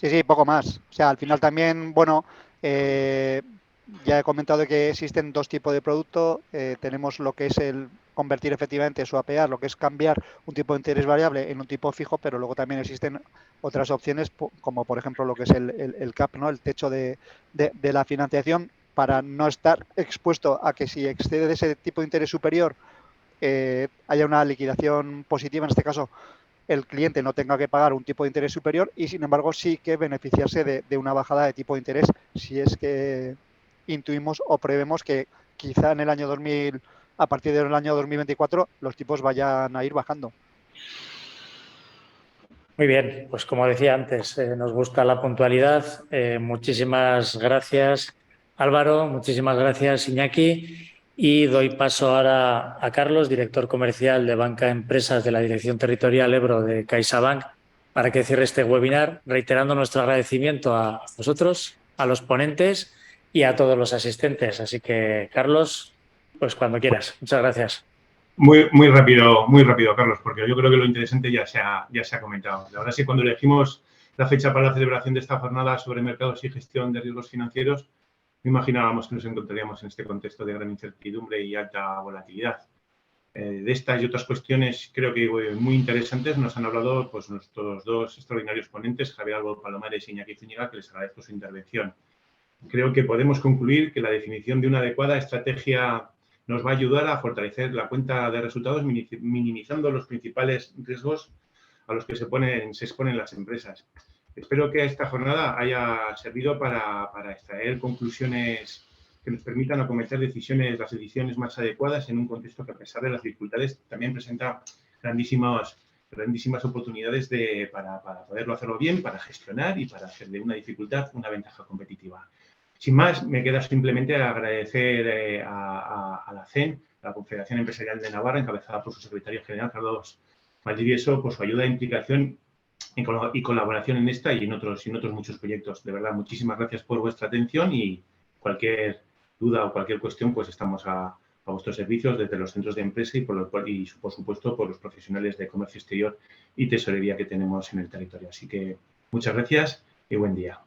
sí, poco más. O sea, al final también, bueno, ya he comentado que existen 2 tipos de producto. Tenemos lo que es el convertir efectivamente, swapear, lo que es cambiar un tipo de interés variable en un tipo fijo, pero luego también existen otras opciones, como por ejemplo lo que es el CAP, ¿no? El techo de la financiación, para no estar expuesto a que si excede de ese tipo de interés superior haya una liquidación positiva, en este caso el cliente no tenga que pagar un tipo de interés superior y sin embargo sí que beneficiarse de una bajada de tipo de interés si es que intuimos o prevemos que quizá en el año 2000, a partir del año 2024, los tipos vayan a ir bajando. Muy bien, pues como decía antes, nos gusta la puntualidad. Muchísimas gracias, Álvaro, muchísimas gracias, Iñaki. Y doy paso ahora a Carlos, director comercial de Banca Empresas de la Dirección Territorial Ebro de CaixaBank, para que cierre este webinar, reiterando nuestro agradecimiento a vosotros, a los ponentes y a todos los asistentes. Así que, Carlos, pues cuando quieras. Muchas gracias. Muy rápido, Carlos, porque yo creo que lo interesante ya se ha comentado. La verdad es que cuando elegimos la fecha para la celebración de esta jornada sobre mercados y gestión de riesgos financieros, no imaginábamos que nos encontraríamos en este contexto de gran incertidumbre y alta volatilidad. De estas y otras cuestiones creo que muy interesantes nos han hablado pues, nuestros 2 extraordinarios ponentes, Javier Albo Palomares y Iñaki Zúñiga, que les agradezco su intervención. Creo que podemos concluir que la definición de una adecuada estrategia nos va a ayudar a fortalecer la cuenta de resultados, minimizando los principales riesgos a los que se exponen las empresas. Espero que esta jornada haya servido para extraer conclusiones que nos permitan acometer las decisiones más adecuadas en un contexto que, a pesar de las dificultades, también presenta grandísimas oportunidades para poderlo hacerlo bien, para gestionar y para hacer de una dificultad una ventaja competitiva. Sin más, me queda simplemente agradecer a la CEN, a la Confederación Empresarial de Navarra, encabezada por su secretario general, Carlos Valdivieso, por su ayuda e implicación y colaboración en esta y en otros muchos proyectos. De verdad, muchísimas gracias por vuestra atención y cualquier duda o cualquier cuestión, pues estamos a vuestros servicios desde los centros de empresa y, por supuesto, por los profesionales de comercio exterior y tesorería que tenemos en el territorio. Así que muchas gracias y buen día.